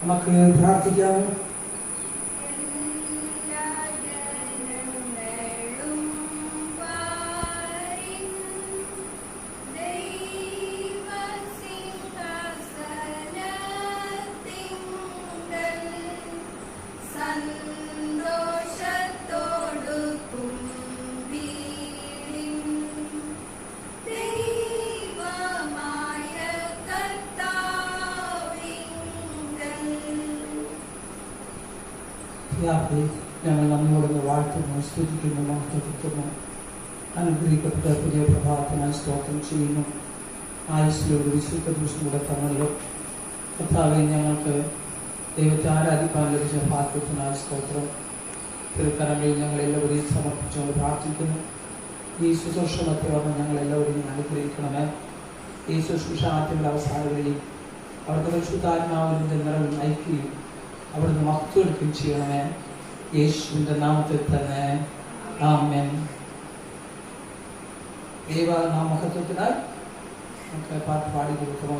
നമുക്ക് പ്രാർത്ഥിക്കാം. ഞങ്ങൾ നമ്മോടൊന്ന് വാഴ്ത്തുന്നു, സ്തുതിക്കുന്നു, മഹത്വപ്പെടുത്തുന്നു. അനുഗ്രഹിക്കപ്പെട്ട പുതിയ പ്രഭാതത്തിനായി സ്തോത്രം ചെയ്യുന്നു. ആയുസ്സിലൊരു വിശുദ്ധ ദിവസം കൂടെ തന്നല്ലോ കർത്താവെ. ഞങ്ങൾക്ക് ദൈവത്തെ ആരാധിക്കാൻ ലഭിച്ച ഭാഗ്യത്തിനായി സ്തോത്രം. തിരുക്കരങ്ങളിൽ ഞങ്ങളെല്ലാവരെയും സമർപ്പിച്ചുകൊണ്ട് പ്രാർത്ഥിക്കുന്നു. ഈ ശുശ്രൂഷ മധ്യവർന്ന് ഞങ്ങളെല്ലാവരെയും അനുഗ്രഹിക്കണമേ. ഈ ശുശ്രൂഷ ആദ്യങ്ങളുടെ അവസാനങ്ങളിൽ അവർക്ക് പരിശുദ്ധാത്മാവിൻ്റെ നിറവിൽ നയിക്കുകയും അവിടുന്ന് മഹത്വം ചെയ്യണമേ. യേശുവിൻ്റെ നാമത്തിൽ തന്നെ ആമേൻ. ദൈവനാമഹത്വത്തിനായി നമുക്ക് പാട്ട് പാടി കൊടുക്കുമോ?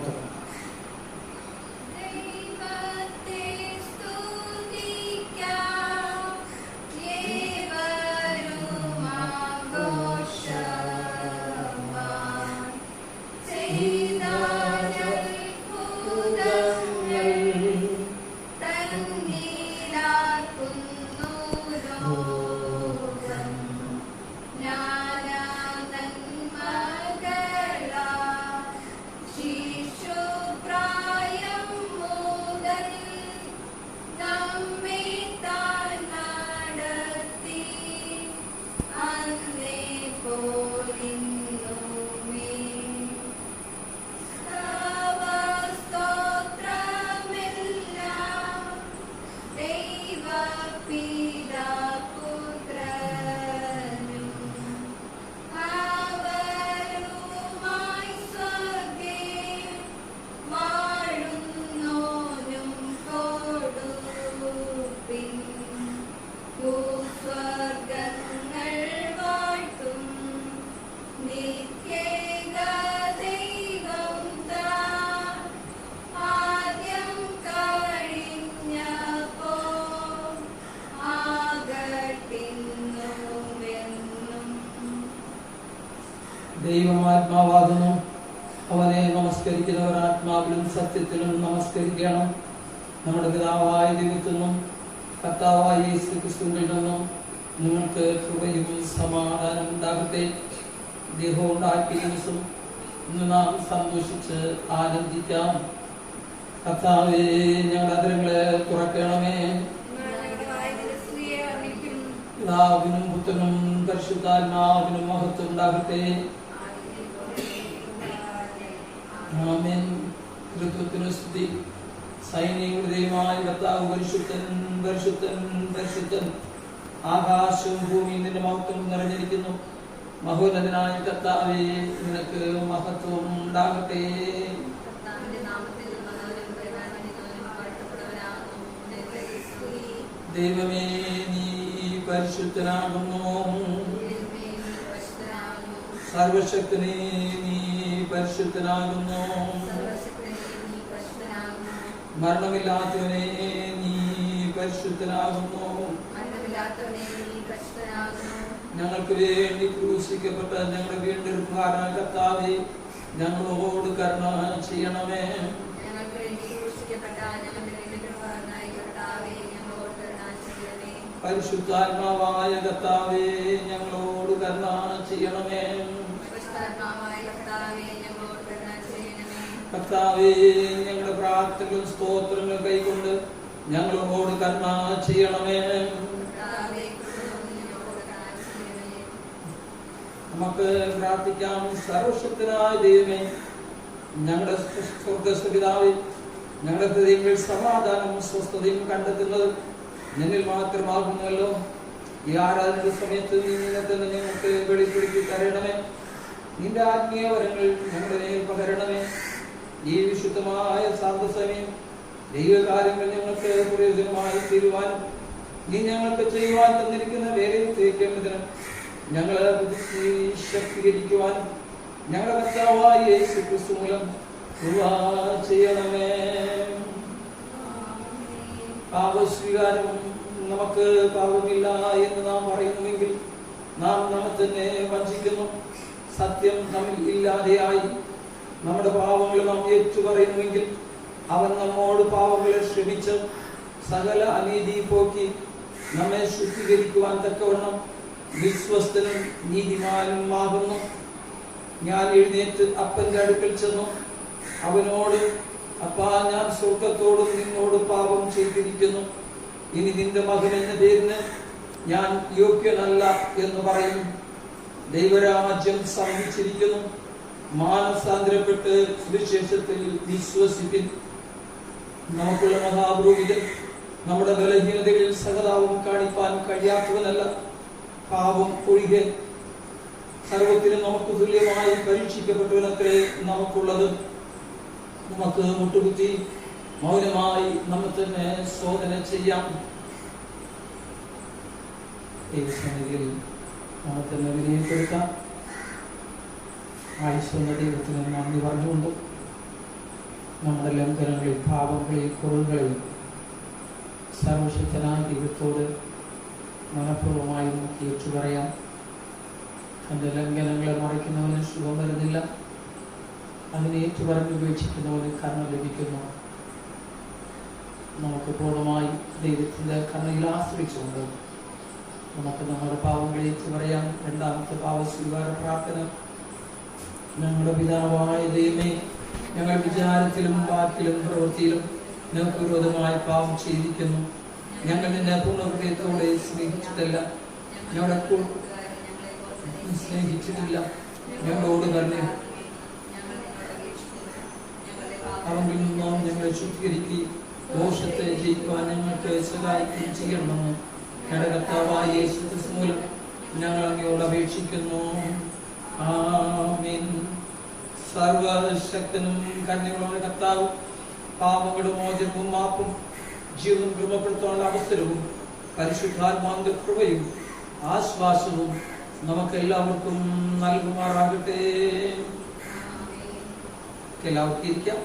ദൈവമാത്മാവാകുന്നു. അവനെ നമസ്കരിക്കുന്നവർ ആത്മാവിലും സത്യത്തിലും നമസ്കരിക്കണം. നമ്മുടെ പിതാവായ ദൈവത്തിനും കർത്താവായ യേശു ക്രിസ്തുവിൽ നിന്നും നിങ്ങൾക്ക് കൃപയും സമാധാനം ഉണ്ടാകട്ടെ. ദൈവം ഉണ്ടാക്കിയ ദിവസം ഇന്ന് നാം സന്തോഷിച്ച് ആനന്ദിക്കാം. കർത്താവേ, ഞങ്ങളുടെ അതിരങ്ങളെ തുറക്കണമേ. പിതാവിനും പുത്രനും പരിശുദ്ധാത്മാവിനും മഹത്വം ഉണ്ടാകട്ടെ. ആമേൻ. കൃത്യത്തിനു സ്തുതി. സൈന്യങ്ങളുടെ ദൈവമായ കർത്താവ് പരിശുദ്ധൻ, പരിശുദ്ധൻ, പരിശുദ്ധൻ. ആകാശവും ഭൂമിയും നിന്റെ മഹത്വം നിറഞ്ഞിരിക്കുന്നു. മഹോന്നതനായ കർത്താവേ, നിനക്ക് മഹത്വം ഉണ്ടാകട്ടെ. ദൈവമേ, നീ പരിശുദ്ധനാകുന്നു. സർവശക്തനേ, നീ പരിശുദ്ധനാകുന്നു. മരണമില്ലാത്തവനെ, നീ പരിശുദ്ധനാകുന്നു. ഞങ്ങൾക്ക് വേണ്ടി ക്രൂശിക്കപ്പെട്ട ഞങ്ങളുടെ വീണ്ടെടുപ്പുകാരനായ കർത്താവേ, ഞങ്ങളോട് കരുണ ചെയ്യണമേ. പരിശുദ്ധാത്മാവായ കർത്താവേ, ഞങ്ങളോട് കരുണ ചെയ്യണമേ. കർത്താവേ, ഞങ്ങളുടെ പ്രാർത്ഥനകളും സ്തോത്രങ്ങളും കൈക്കൊണ്ട് ഞങ്ങളോട് കരുണ ചെയ്യണമേ. നമുക്ക് പ്രാർത്ഥിക്കാം. സർവശക്തനായ ദൈവമേ, ഞങ്ങളുടെ സ്വർഗ്ഗസ്ഥ പിതാവേ, ഞങ്ങളുടെ ഹൃദയങ്ങളിൽ സമാധാനവും സ്വസ്ഥതയും കണ്ടെത്തുന്നത് നിന്നിൽ മാത്രമാകുന്നല്ലോ. ഈ ആരാധന സമയത്ത് നീ നിന്നെ തന്നെ ഞങ്ങൾക്ക് വെളിപ്പെടുത്തി തരണമേ. നിന്റെ ആത്മീയ വരങ്ങൾ ഞങ്ങളുടെ നേർ പകരണമേ. ഈ വിശുദ്ധമായ സാന്ത്വസമയം ദൈവകാര്യങ്ങൾ ഞങ്ങൾക്ക് പ്രയോജനമായി തീരുവാനും നീ ഞങ്ങൾക്ക് ചെയ്യുവാൻ തന്നിരിക്കുന്ന വേലയിൽ തേക്കേണ്ടതിനും ഞങ്ങളെ ശക്തീകരിക്കുവാനും ഞങ്ങളുടെ കർത്താവായ യേശു ക്രിസ്തു മൂലം ചെയ്യണമേ. പാപസ്വീകാരം നമുക്ക് പാപമില്ല എന്ന് നാം പറയുന്നുവെങ്കിൽ നാം നമ്മെ തന്നെ വഞ്ചിക്കുന്നു. സത്യം നമ്മിൽ ഇല്ലാതെയായി. നമ്മുടെ പാപങ്ങൾ നാം ഏറ്റുപറയുന്നുവെങ്കിൽ അവൻ നമ്മോട് പാപങ്ങളെ ക്ഷമിച്ച് സകല അനീതി പോക്കി നമ്മെ ശുദ്ധീകരിക്കുവാൻ തക്കവണ്ണം വിശ്വസ്തനും നീതിമാനും ആകുന്നു. ഞാൻ എഴുന്നേറ്റ് അപ്പന്റെ അടുക്കൽ ചെന്നു അവനോട്, അപ്പാ, ഞാൻ സ്വർഗ്ഗത്തോടും നിന്നോട് പാപം ചെയ്തിരിക്കുന്നു. ഇനി നിന്റെ മകൻ എന്ന പേരിന് ഞാൻ യോഗ്യനല്ല എന്ന് പറയും. ദൈവരാജ്യം സമീപിച്ചിരിക്കുന്നു. മാനസാന്തരപ്പെട്ട് സുവിശേഷത്തിൽ വിശ്വസിപ്പിൻ. നമുക്കുള്ള മഹാപുരോഹിതൻ നമ്മുടെ ബലഹീനതകളിൽ സഹതാപം കാണിപ്പാൻ കഴിയാത്തവനല്ല. പാപം ഒഴികെ സർവത്തിനും നമുക്ക് തുല്യമായി പരീക്ഷിക്കപ്പെട്ടവനത്രേ നമുക്കുള്ളത്. നമുക്ക് മുട്ടുകുത്തി മൗനമായി നമ്മെ തന്നെ ശോധന ചെയ്യാം. ദൈവസന്നിധിയിൽ നമ്മെ തന്നെ വിനയപ്പെടുത്താം. ആയുസ്സുള്ള ദൈവത്തിന് നന്ദി പറഞ്ഞുകൊണ്ട് നമ്മുടെ ലംഘനങ്ങളിൽ, പാപങ്ങളിൽ, കുറവുകളിൽ സർവശക്തനായ ദൈവത്തോട് മനഃപൂർവ്വമായി നമുക്ക് ഏറ്റു പറയാം. തൻ്റെ ലംഘനങ്ങളെ മറയ്ക്കുന്നവന് സുഖം വരുന്നില്ല. അതിനെ ഏറ്റുപറഞ്ഞ് ഉപേക്ഷിക്കുന്നവന് കരുണ ലഭിക്കുന്നു. നമുക്ക് പൂർണ്ണമായി ദൈവത്തിൻ്റെ കരുണയിൽ ആശ്രയിച്ചുകൊണ്ട് നമുക്ക് നമ്മുടെ പാവങ്ങളെ ഏറ്റു പറയാം. രണ്ടാമത്തെ പാവസ്വീകാര പ്രാർത്ഥന. ഞങ്ങളുടെ പിതാവായ ദൈവമേ, ഞങ്ങൾ വിചാരത്തിലും വാക്കിലും പ്രവൃത്തിയിലും ഞങ്ങൾക്ക് വിരോധമായ പാപം ചെയ്തിരിക്കുന്നു. ഞങ്ങൾ നിന്നെ പൂർണ്ണഹൃദയത്തോടെ സ്നേഹിച്ചിട്ടില്ല. ഞങ്ങളെ സ്നേഹിച്ചിട്ടില്ല. ഞങ്ങളോട് തന്നെ അവങ്കിൽ നിന്നും ഞങ്ങളെ ശുദ്ധീകരിക്കുകയും ദോഷത്തെ ജയിക്കുവാൻ ഞങ്ങൾക്ക് സഹായിക്കുകയും ചെയ്യണമെന്ന് ഞങ്ങളുടെ കർത്താവായ യേശു ക്രിസ്തു മൂലം ഞങ്ങൾ അങ്ങയോട് അപേക്ഷിക്കുന്നു. ആമേൻ. സർവശക്തനും കരുണയുള്ള കർത്താവ് പാപങ്ങളുടെ മോചനവും മാപ്പും ജീവൻ ക്രമപ്പെടുത്താനുള്ള അവസരവും പരിശുദ്ധാത്മാവിന്റെ കൃപയും ആശ്വാസവും നമുക്കെല്ലാവർക്കും നൽകുമാറാകട്ടെ. എല്ലാവർക്കും ഇരിക്കാം.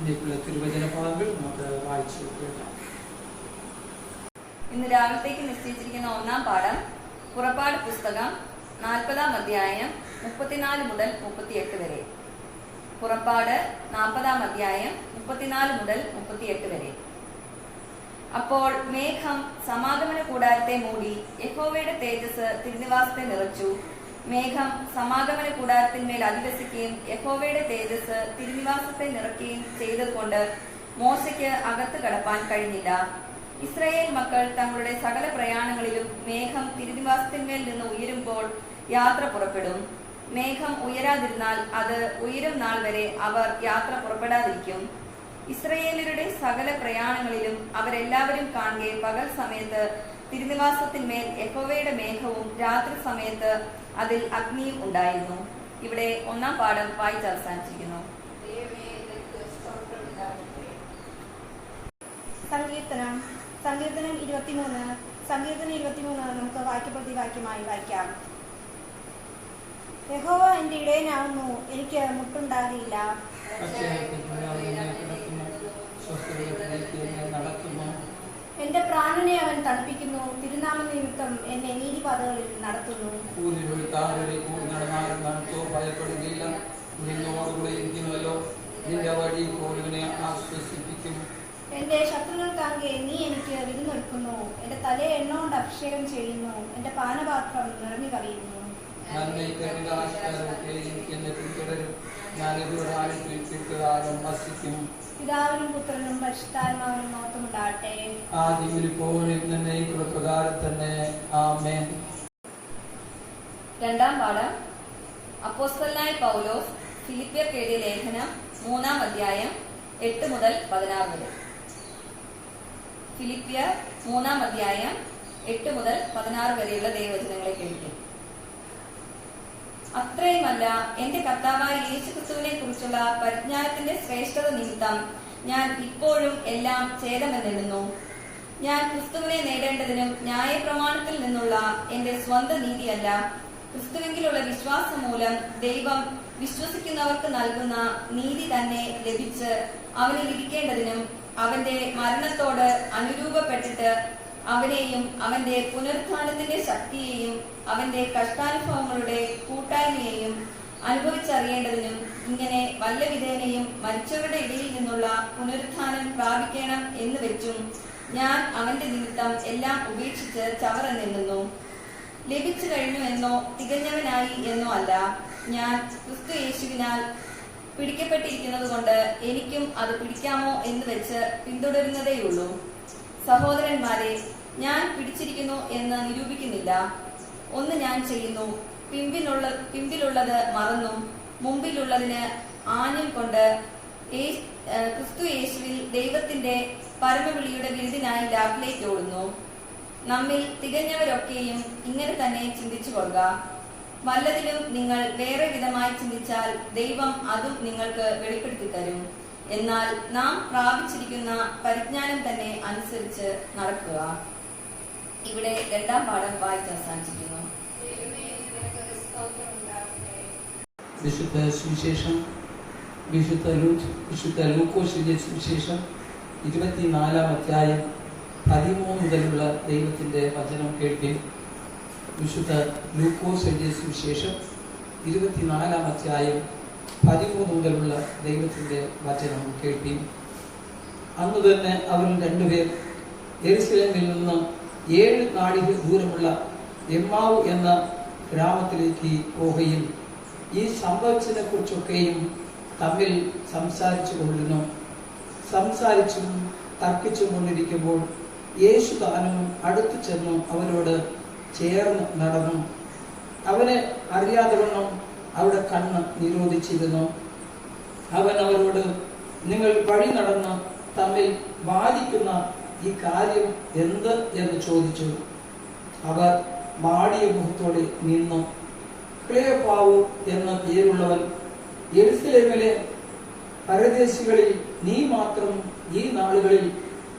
ഇതിലേക്കുള്ള തിരുവചന ഭാഗങ്ങൾ നമുക്ക് വായിച്ചു കേൾക്കാം. ഇന്ന് രാവിലത്തേക്ക് നിശ്ചയിച്ചിരിക്കുന്ന ഒന്നാം പാഠം പുറപ്പാട് പുസ്തകം 40-ാം അധ്യായം 34 മുതൽ 38 വരെ. പുറപ്പാട് 40-ാം അധ്യായം 34 മുതൽ 38 വരെ. അപ്പോൾ മേഘം സമാഗമന കൂടാരത്തെ മൂടി, യഹോവയുടെ തേജസ് തിരുനിവാസത്തെ നിറച്ചു. മേഘം സമാഗമന കൂടാരത്തിന്മേൽ അധിവസിക്കുകയും യഹോവയുടെ തേജസ് തിരുനിവാസത്തെ നിറയ്ക്കുകയും ചെയ്തതുകൊണ്ട് മോശയ്ക്ക് അകത്ത് കടപ്പാൻ കഴിഞ്ഞില്ല. ഇസ്രായേൽ മക്കൾ തങ്ങളുടെ സകല പ്രയാണങ്ങളിലും മേഘം തിരുനിവാസത്തിന്മേൽ നിന്ന് ഉയരുമ്പോൾ യാത്ര പുറപ്പെടും. മേഘം ഉയരാതിരുന്നാൽ അത് ഉയരും നാൾ വരെ അവർ യാത്ര പുറപ്പെടാതിരിക്കും. ഇസ്രായേലരുടെ സകല പ്രയാണങ്ങളിലും അവരെല്ലാവരും കാണുകെ പകൽ സമയത്ത് തിരുനിവാസത്തിന്മേൽ യഹോവയുടെ മേഘവും രാത്രി സമയത്ത് അതിൽ അഗ്നിയും ഉണ്ടായിരുന്നു. ഇവിടെ ഒന്നാം പാഠം വായിച്ച് അവസാനിച്ചിരിക്കുന്നു. സങ്കീർത്തനം 23. സങ്കീർത്തനം 23 നമുക്ക് വാക്യപ്രതി വാക്യമായി വായിക്കാം. യഹോവ എന്റെ ഇടയനാകുന്നു, എനിക്ക് മുട്ടുണ്ടാകില്ല. എന്റെ പ്രാണനെ അവൻ തണുപ്പിക്കുന്നു, തിരുനാമ നിമിത്തം എന്നെ നീതിപാതകളിൽ നടത്തുന്നു. എന്റെ ശത്രുക്കൾക്കാകെ നീ എനിക്ക് വിരുന്നൊരുക്കുന്നു. എന്റെ തലയെ എണ്ണ കൊണ്ട് അഭിഷേകം ചെയ്യുന്നു. എന്റെ പാനപാത്രം നിറഞ്ഞു കവിയുന്നു. പിതാവിനും പുത്രനും പരിശുദ്ധാത്മാവിനും മഹത്വമുണ്ടാകട്ടെ. രണ്ടാം പാഠം അപ്പോസ്തലനായ പൗലോസ് ഫിലിപ്പിയർക്ക് എഴുതിയ ലേഖനം 3-ാം അധ്യായം 8 മുതൽ 16 വരെ. ഫിലിപ്പിയർ 3-ാം അധ്യായം 8 മുതൽ 16 വരെയുള്ള ദൈവവചനങ്ങളെ കേൾക്കും. അത്രയുമല്ല, എന്റെ കർത്താവായ യേശുക്രിസ്തുവിനെ കുറിച്ചുള്ള പരിജ്ഞാനത്തിന്റെ ശ്രേഷ്ഠത നിമിത്തം ഞാൻ ഇപ്പോഴും എല്ലാം ഛേദമെന്നെണ്ണുന്നു. ഞാൻ ക്രിസ്തുവിനെ നേടേണ്ടതിനും ന്യായപ്രമാണത്തിൽ നിന്നുള്ള എന്റെ സ്വന്തം നീതിയല്ല, ക്രിസ്തുവിലുള്ള വിശ്വാസം മൂലം ദൈവം വിശ്വസിക്കുന്നവർക്ക് നൽകുന്ന നീതി തന്നെ ലഭിച്ച് അവനിൽ ഇരിക്കേണ്ടതിനും അവന്റെ മരണത്തോട് അനുരൂപപ്പെട്ടിട്ട് അവനെയും അവന്റെ പുനരുത്ഥാനത്തിന്റെ ശക്തിയെയും അവന്റെ കഷ്ടാനുഭവങ്ങളുടെ കൂട്ടായ്മയെയും അനുഭവിച്ചറിയേണ്ടതിനും ഇങ്ങനെ വല്ല വിധേനയും മരിച്ചവരുടെ ഇടയിൽ നിന്നുള്ള പുനരുത്ഥാനം പ്രാപിക്കണം എന്ന് വെച്ചും ഞാൻ അവന്റെ നിമിത്തം എല്ലാം ഉപേക്ഷിച്ച് ചവറെന്നെണ്ണുന്നു. ലഭിച്ചു കഴിഞ്ഞു എന്നോ തികഞ്ഞവനായി എന്നോ അല്ല, ഞാൻ ക്രിസ്തു യേശുവിനാൽ പിടിക്കപ്പെട്ടിരിക്കുന്നത് കൊണ്ട് എനിക്കും അത് പിടിക്കാമോ എന്ന് വെച്ച് പിന്തുടരുന്നതേയുള്ളൂ. സഹോദരന്മാരെ, ഞാൻ പിടിച്ചിരിക്കുന്നു എന്ന് നിരൂപിക്കുന്നില്ല. ഒന്ന് ഞാൻ ചെയ്യുന്നു, പിമ്പിലുള്ളത് മറന്നും മുമ്പിലുള്ളതിന് ആഞ്ഞും കൊണ്ട് ക്രിസ്തു യേശുവിൽ ദൈവത്തിന്റെ പരമവിളിയുടെ വിരുദിനായി ലാഭിലേക്ക് ഓടുന്നു. നമ്മിൽ തികഞ്ഞവരൊക്കെയും ഇങ്ങനെ തന്നെ ചിന്തിച്ചു കൊള്ളുക. വല്ലതിലും നിങ്ങൾ വേറെ വിധമായി ചിന്തിച്ചാൽ ദൈവം അതും നിങ്ങൾക്ക് വെളിപ്പെടുത്തി തരും. എന്നാൽ നാം പ്രാപിച്ചിരിക്കുന്ന പരിജ്ഞാനം തന്നെ അനുസരിച്ച് നടക്കുക. ഇവിടെ രണ്ടാം പാഠം വായിച്ച് അവസാനിച്ചിരിക്കുന്നു. വിശുദ്ധ സുവിശേഷം വിശുദ്ധ ലൂക്കോസിന്റെ സുവിശേഷം 24-ാം അധ്യായം 13 മുതലുള്ള ദൈവത്തിന്റെ വചനം കേൾപ്പിൻ. വിശുദ്ധ ലൂക്കോസിന്റെ സുവിശേഷം 24-ാം അധ്യായം 13 മുതലുള്ള ദൈവത്തിന്റെ വചനം കേൾപ്പിൻ. അന്ന് തന്നെ അവർ രണ്ടുപേർ യെരുശലേമിൽ നിന്ന് 7 നാഴിക ദൂരമുള്ള എമ്മാവു എന്ന ഗ്രാമത്തിലേക്ക് പോവുകയും ഈ സംഭവിച്ചതിനെ കുറിച്ചൊക്കെയും തമ്മിൽ സംസാരിച്ചും തർക്കിച്ചും കൊണ്ടിരിക്കുമ്പോൾ യേശു താനും അടുത്തു ചെന്നു അവരോട് ചേർന്ന് നടന്നു. അവനെ അറിയാതവണ്ണം അവിടെ കണ്ണ് നിരോധിച്ചിരുന്നു. അവൻ അവരോട്, നിങ്ങൾ വഴി നടന്ന് തമ്മിൽ വാദിക്കുന്ന ഈ കാര്യം എന്ത് എന്ന് ചോദിച്ചു. അവർ മാടിയ മുഖത്തോടെ നിന്നു. ക്ലെയോപ്പാവ് എന്ന പേരുള്ളവൻ, യെരുശലേമിലെ പരദേശികളിൽ നീ മാത്രം ഈ നാളുകളിൽ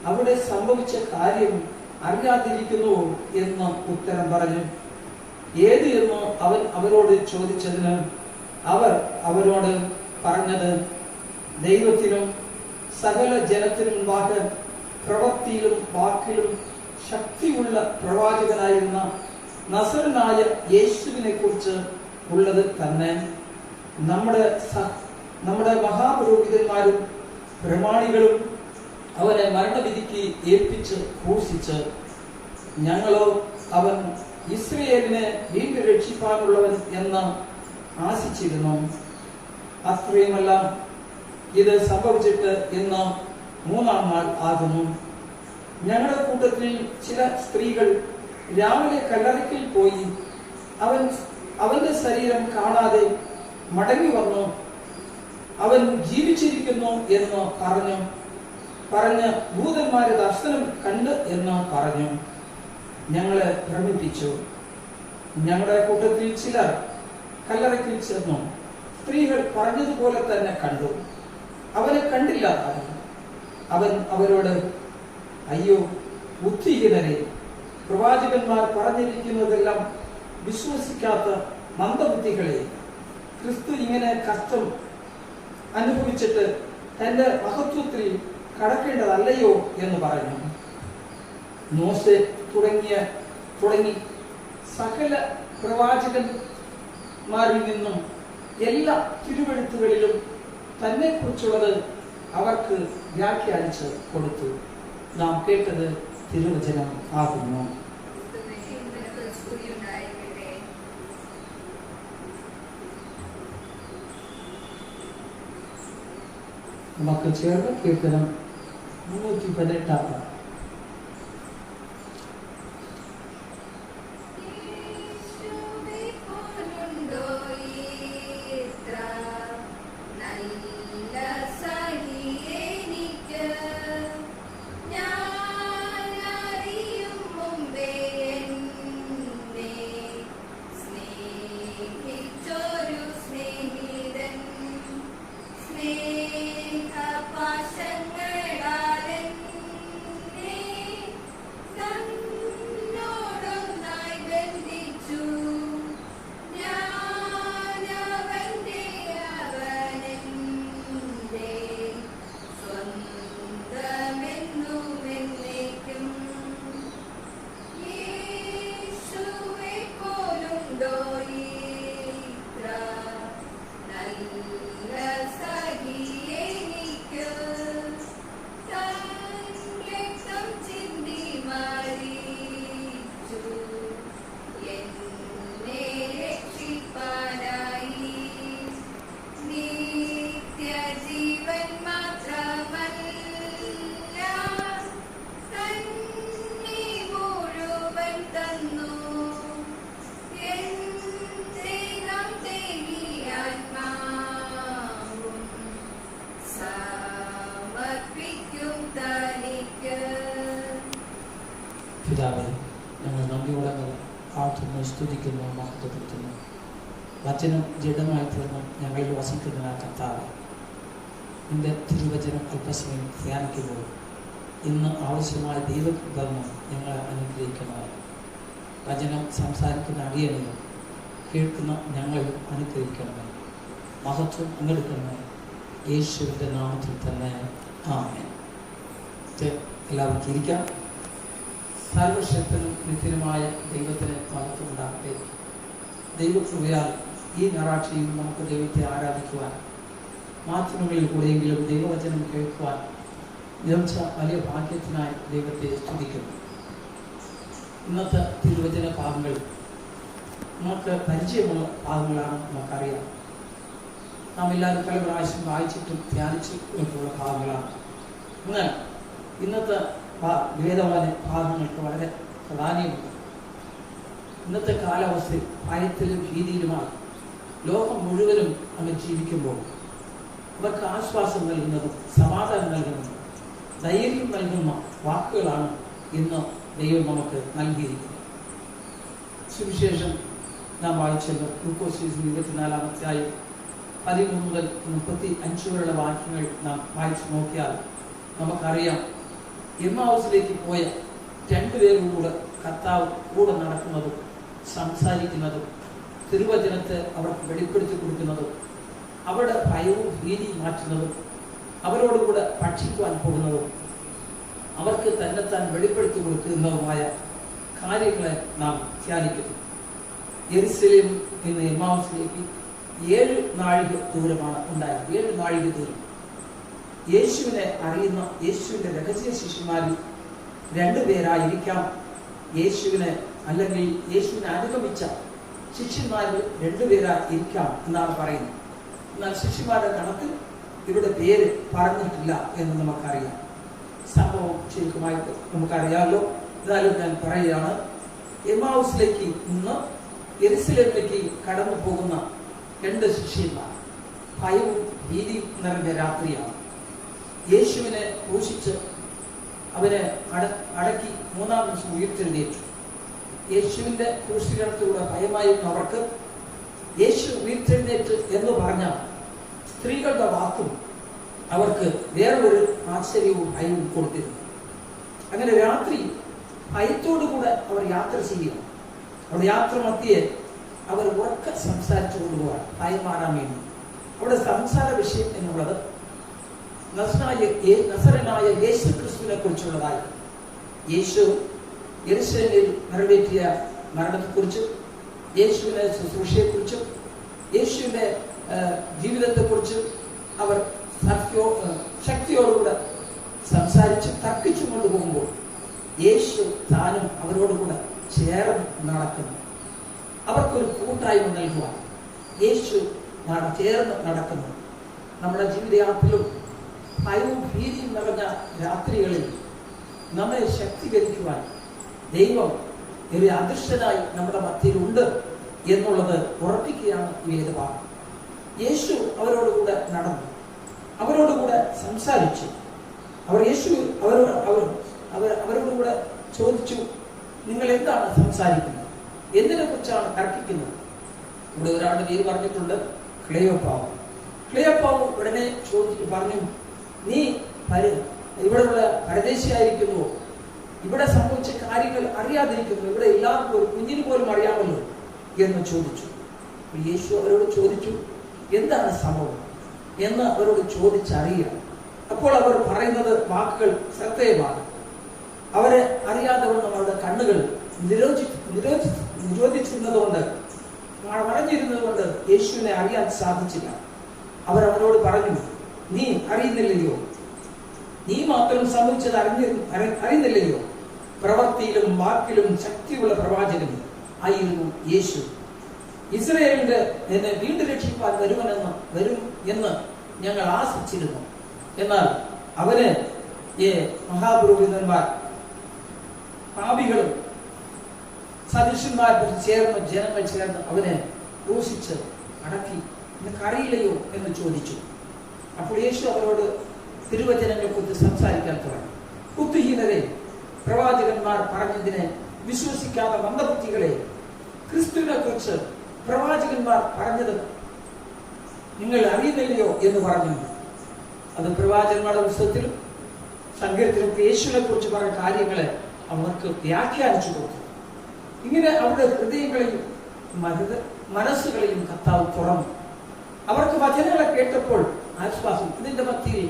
അവിടെ സംഭവിച്ച കാര്യം അറിയാതിരിക്കുന്നുവോ എന്ന് ഉത്തരം പറഞ്ഞു. ഏത് എന്ന് അവൻ അവരോട് ചോദിച്ചതിന് അവർ അവരോട് പറഞ്ഞത്, ദൈവത്തിനും സകല ജനത്തിനും മുമ്പാകെ പ്രവൃത്തിയിലും വാക്കിലും ശക്തിയുള്ള പ്രവാചകനായിരുന്ന നസറനായ യേശുവിനെ കുറിച്ച് ഉള്ളത് തന്നെ. നമ്മുടെ മഹാപുരോഹിതന്മാരും പ്രമാണികളും അവനെ മരണവിധിക്ക് ഏൽപ്പിച്ച് ക്രൂശിച്ച്, ഞങ്ങളോ അവൻ ഇസ്രയേലിനെ വീണ്ടും രക്ഷിപ്പാനുള്ളവൻ എന്ന് ആശിച്ചിരുന്നു. അത്രയുമല്ല, ഇത് സംഭവിച്ചിട്ട് ഇന്ന് 3-ാം നാൾ ആകുന്നു. ഞങ്ങളുടെ കൂട്ടത്തിൽ ചില സ്ത്രീകൾ രാവിലെ കല്ലറയ്ക്കൽ പോയി അവന്റെ ശരീരം കാണാതെ മടങ്ങി വന്നു. അവൻ ജീവിച്ചിരിക്കുന്നു എന്ന് പറഞ്ഞ് ഭൂതന്മാരെ ദർശനം കണ്ട് എന്ന് പറഞ്ഞു. ഞങ്ങളെ ഭ്രമിപ്പിച്ചു. ഞങ്ങളുടെ കൂട്ടത്തിൽ ചിലർ കല്ലറയ്ക്കൽ ചെന്നു. സ്ത്രീകൾ പറഞ്ഞതുപോലെ തന്നെ കണ്ടു. അവനെ കണ്ടില്ല. അവൻ അവരോട്, അയ്യോ ബുദ്ധിഹീനരെ, പ്രവാചകന്മാർ പറഞ്ഞിരിക്കുന്നതെല്ലാം വിശ്വസിക്കാത്ത മന്ദബുദ്ധികളെ, ക്രിസ്തു ഇങ്ങനെ കഷ്ടം അനുഭവിച്ചിട്ട് തന്റെ മഹത്വത്തിൽ കടക്കേണ്ടതല്ലയോ എന്ന് പറഞ്ഞു. മോശെ തുടങ്ങി സകല പ്രവാചകന്മാരിൽ നിന്നും എല്ലാ തിരുവെഴുത്തുകളിലും തന്നെ കുറിച്ചുള്ളത് അവർക്ക് വ്യാഖ്യാനിച്ച് കൊടുത്തു. നാം കേട്ടത് തിരുവചനം ആകുന്നു. നമുക്ക് ചേർന്ന് കീർത്തനം 318. പിതാവേ, ഞങ്ങൾ നന്ദിയോടെ ആർത്തുന്നു, സ്തുതിക്കുന്നു, മഹത്വപ്പെടുത്തുന്നു. വചനം ജഡമായി തീർന്ന് ഞങ്ങളിൽ വസിക്കുന്ന കർത്താവേ, നിന്റെ തിരുവചനം അല്പസമയം ധ്യാനിക്കുമ്പോൾ ഇന്ന് ആവശ്യമായ ദൈവകൃപ ഞങ്ങളെ അനുഗ്രഹിക്കുന്നത്. വചനം സംസാരിക്കുന്ന അടിയനെയും കേൾക്കുന്ന ഞങ്ങളും അനുഗ്രഹിക്കണമേ. മഹത്വം പങ്കെടുക്കണമേ. യേശുവിൻ്റെ നാമത്തിൽ തന്നെ ആമേൻ. എല്ലാവർക്കും ഇരിക്കാം. സർവശക്തനും നിത്യനുമായ ദൈവത്തിന് മഹത്വം ഉണ്ടാകട്ടെ. ദൈവകൃപയാൽ ഈ ഞായറാഴ്ചയിൽ നമുക്ക് ദൈവത്തെ ആരാധിക്കുവാൻ, മാധ്യമങ്ങളിൽ കൂടെയെങ്കിലും ദൈവവചനം കേൾക്കുവാൻ ലഭിച്ച വലിയ ഭാഗ്യത്തിനായി ദൈവത്തെ സ്തുതിക്കുന്നു. ഇന്നത്തെ തിരുവചന ഭാഗങ്ങൾ നമുക്ക് പരിചയമുള്ള ഭാഗങ്ങളാണ്. നമുക്കറിയാം, നാം എല്ലാവരും പല പ്രാവശ്യം വായിച്ചിട്ടും ധ്യാനിച്ചിട്ടുള്ള ഭാഗങ്ങളാണ്. എന്നാൽ ഇന്നത്തെ വേദവാന ഭാഗങ്ങൾക്ക് വളരെ പ്രാധാന്യമുണ്ട്. ഇന്നത്തെ കാലാവസ്ഥയിൽ ഭയത്തിലും ഭീതിയിലുമായി ലോകം മുഴുവനും അങ്ങ് ജീവിക്കുമ്പോൾ അവർക്ക് ആശ്വാസം നൽകുന്നതും സമാധാനം നൽകുന്നതും ധൈര്യം നൽകുന്ന വാക്കുകളാണ് ഇന്ന് ദൈവം നമുക്ക് നൽകിയിരിക്കുന്നത്. സുവിശേഷം നാം വായിച്ചത് ലൂക്കോസ് 24 13 മുതൽ 35 വരെയുള്ള വാക്യങ്ങൾ നാം വായിച്ചു നോക്കിയാൽ നമുക്കറിയാം, എമ്മാവൂസിലേക്ക് പോയ 2 പേരോട് കർത്താവ് കൂടെ നടക്കുന്നതും സംസാരിക്കുന്നതും തിരുവചനത്തെ അവർക്ക് വെളിപ്പെടുത്തി കൊടുക്കുന്നതും അവരുടെ ഭയവും ഭീതിയും മാറ്റുന്നതും അവരോടുകൂടെ ഭക്ഷിക്കുവാൻ പോകുന്നതും അവർക്ക് തന്നെത്താൻ വെളിപ്പെടുത്തി കൊടുക്കുന്നതുമായ കാര്യങ്ങളെ നാം ധ്യാനിക്കുന്നു. യെരുശലേമിൽ നിന്ന് എമ്മാവൂസിലേക്ക് 7 നാഴിക ദൂരമാണ് ഉണ്ടായത്. 7 നാഴിക ദൂരം. യേശുവിനെ അറിയുന്ന യേശുവിൻ്റെ രഹസ്യ ശിഷ്യന്മാരിൽ 2 പേരായിരിക്കാം യേശുവിനെ, അല്ലെങ്കിൽ യേശുവിനെ അനുഗമിച്ച ശിഷ്യന്മാരിൽ 2 പേരായിരിക്കാം എന്നാണ് പറയുന്നത്. എന്നാൽ ശിഷ്യന്മാരുടെ കണക്കിൽ ഇവരുടെ പേര് പറഞ്ഞിട്ടില്ല എന്ന് നമുക്കറിയാം. സംഭവം ശരിക്കുമായിട്ട് നമുക്കറിയാമല്ലോ. എന്നാലും ഞാൻ പറയുകയാണ്, എമ്മാവൂസിലേക്ക് നിന്ന് യെരുശലേമിലേക്ക് കടന്നു പോകുന്ന 2 ശിഷ്യന്മാർ. ഭയവും ഭീതിയും നിറഞ്ഞ രാത്രിയാണ്. യേശുവിനെ ക്രൂശിച്ച് അവനെ അടക്കി 3-ാം ദിവസം ഉയർത്തെഴുന്നേറ്റു. യേശുവിൻ്റെ ക്രൂശീകരണത്തിലൂടെ ഭയമായിരുന്നു അവർക്ക്. യേശു ഉയർത്തെഴുന്നേറ്റ് എന്ന് പറഞ്ഞ സ്ത്രീകളുടെ വാക്കും അവർക്ക് വേറൊരു ആശ്ചര്യവും ഭയവും കൊടുത്തിരുന്നു. അങ്ങനെ രാത്രി ഭയത്തോടുകൂടെ അവർ യാത്ര ചെയ്യുക. അവിടെ യാത്ര മധ്യേ അവർ ഉറക്കെ സംസാരിച്ചു കൊണ്ടുപോകാൻ ഭയം മാറാൻ വേണ്ടി. അവിടെ സംസാര വിഷയം എന്നുള്ളത് നസറനായ യേശു ക്രിസ്തുവിനെ കുറിച്ചുള്ളതായി. യേശു യെരുശലേമിൽ നിറവേറ്റിയ മരണത്തെക്കുറിച്ചും യേശുവിന്റെ ശുശ്രൂഷയെക്കുറിച്ചും യേശുവിന്റെ ജീവിതത്തെക്കുറിച്ചും അവർ ശക്തിയോടുകൂടെ സംസാരിച്ച് തർക്കിച്ചു കൊണ്ടുപോകുമ്പോൾ യേശു താനും അവരോടുകൂടെ ചേർന്ന് നടക്കുന്നു. അവർക്കൊരു കൂട്ടായ്മ നൽകുവാൻ യേശു ചേർന്ന് നടക്കുന്നു. നമ്മുടെ ജീവിതയാത്രയിലും ഭയവും ഭീതിയും നിറഞ്ഞ രാത്രികളിൽ നമ്മെ ശക്തീകരിക്കുവാൻ ദൈവം ഒരു അദൃശ്യനായി നമ്മുടെ മധ്യയിലുണ്ട് എന്നുള്ളത് ഉറപ്പിക്കുകയാണ് ഈ വേദഭാഗം. യേശു അവരോടുകൂടെ നടന്നു, അവരോടുകൂടെ സംസാരിച്ചു. അവരോടുകൂടെ ചോദിച്ചു, നിങ്ങൾ എന്താണ് സംസാരിക്കുന്നത്? എന്തിനെ കുറിച്ചാണ് തർക്കിക്കുന്നത്? ഇവിടെ ഒരാളുടെ പേര് പറഞ്ഞിട്ടുണ്ട്, ക്ലെയോപ്പാവ്. ക്ലെയോപ്പാവ് ഉടനെ ചോദിച്ചു പറഞ്ഞു, നീ ഇവിടെയുള്ള പരദേശിയായിരിക്കുന്നുവോ? ഇവിടെ സംഭവിച്ച കാര്യങ്ങൾ അറിയാതിരിക്കുന്നു? ഇവിടെ എല്ലാവർക്കും ഒരു കുഞ്ഞിന് പോലും അറിയാമല്ലോ എന്ന് ചോദിച്ചു. യേശു അവരോട് ചോദിച്ചു, എന്താണ് സംഭവം എന്ന് അവരോട് ചോദിച്ചറിയുക. അപ്പോൾ അവർ പറയുന്നത് വാക്കുകൾ ശ്രദ്ധേയമാണ്. അവരെ അറിയാതെ അവരുടെ കണ്ണുകൾ നിരോധിച്ചിരുന്നതുകൊണ്ട്, വളഞ്ഞിരുന്നതുകൊണ്ട് യേശുവിനെ അറിയാൻ സാധിച്ചില്ല. അവരോട് പറഞ്ഞു, നീ അറിയുന്നില്ലയോ? നീ മാത്രം സംഭവിച്ചത് അറിയുന്നില്ലയോ? പ്രവൃത്തിയിലും വാക്കിലും ശക്തിയുള്ള പ്രവാചകൻ ആയിരുന്നു യേശു. ഇസ്രായേലിന്റെ എന്നെ വീണ്ടും രക്ഷിക്കാൻ വരും എന്ന് ഞങ്ങൾ ആശിച്ചിരുന്നു. എന്നാൽ അവന് മഹാപുരോഹിതന്മാർ, പാപികളും സദൃശന്മാർ ചേർന്ന് ജനങ്ങൾ ചേർന്ന് അവനെ ക്രൂശിച്ച് അടക്കി. നിനക്കറിയില്ലയോ എന്ന് ചോദിച്ചു. അപ്പോൾ യേശു അവരോട് തിരുവചനങ്ങളെ കുറിച്ച് സംസാരിക്കാൻ തുടങ്ങി. ബുദ്ധിഹീനരെ, പ്രവാചകന്മാർ പറഞ്ഞതിനെ വിശ്വസിക്കാത്ത മന്ദബുദ്ധികളെ, ക്രിസ്തുവിനെ കുറിച്ച് പ്രവാചകന്മാർ പറഞ്ഞത് നിങ്ങൾ അറിയുന്നില്ലയോ എന്ന് പറഞ്ഞു. അത് പ്രവാചകന്മാരുടെ പുസ്തകത്തിലും സങ്കീർത്തനത്തിലും യേശുവിനെ കുറിച്ച് പറഞ്ഞ കാര്യങ്ങളെ അവർക്ക് വ്യാഖ്യാനിച്ചു കൊടുത്തു. ഇങ്ങനെ അവരുടെ ഹൃദയങ്ങളെയും മനസ്സുകളെയും കർത്താവ് തുറന്നു. അവർക്ക് വചനങ്ങളെ കേട്ടപ്പോൾ ആശ്വാസം. ഇതിന്റെ മധ്യയിൽ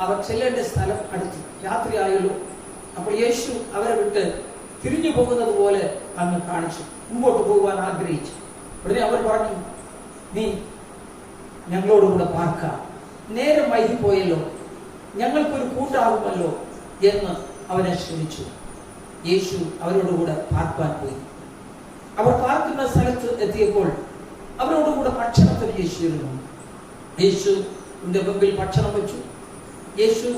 അവർ ചെല്ലേണ്ട സ്ഥലം അടുത്തു. രാത്രിയായല്ലോ. അപ്പോൾ യേശു അവരെ വിട്ട് തിരിഞ്ഞു പോകുന്നത് പോലെ അങ്ങ് കാണിച്ചു. മുമ്പോട്ട് പോകുവാൻ ആഗ്രഹിച്ചു. ഉടനെ അവർ പറഞ്ഞു, നീ ഞങ്ങളോടുകൂടെ പാർക്കാം, നേരം വൈകിപ്പോയല്ലോ, ഞങ്ങൾക്കൊരു കൂട്ടാകുമല്ലോ എന്ന് അവനെ ക്ഷണിച്ചു. യേശു അവരോടുകൂടെ പാർക്കാൻ പോയി. അവർ പാർക്കുന്ന സ്ഥലത്ത് എത്തിയപ്പോൾ അവരോടുകൂടെ ഭക്ഷണത്തിന് യേശു ഇരുന്നു. യേശുവിന്റെ മുമ്പിൽ ഭക്ഷണം വെച്ചു. യേശു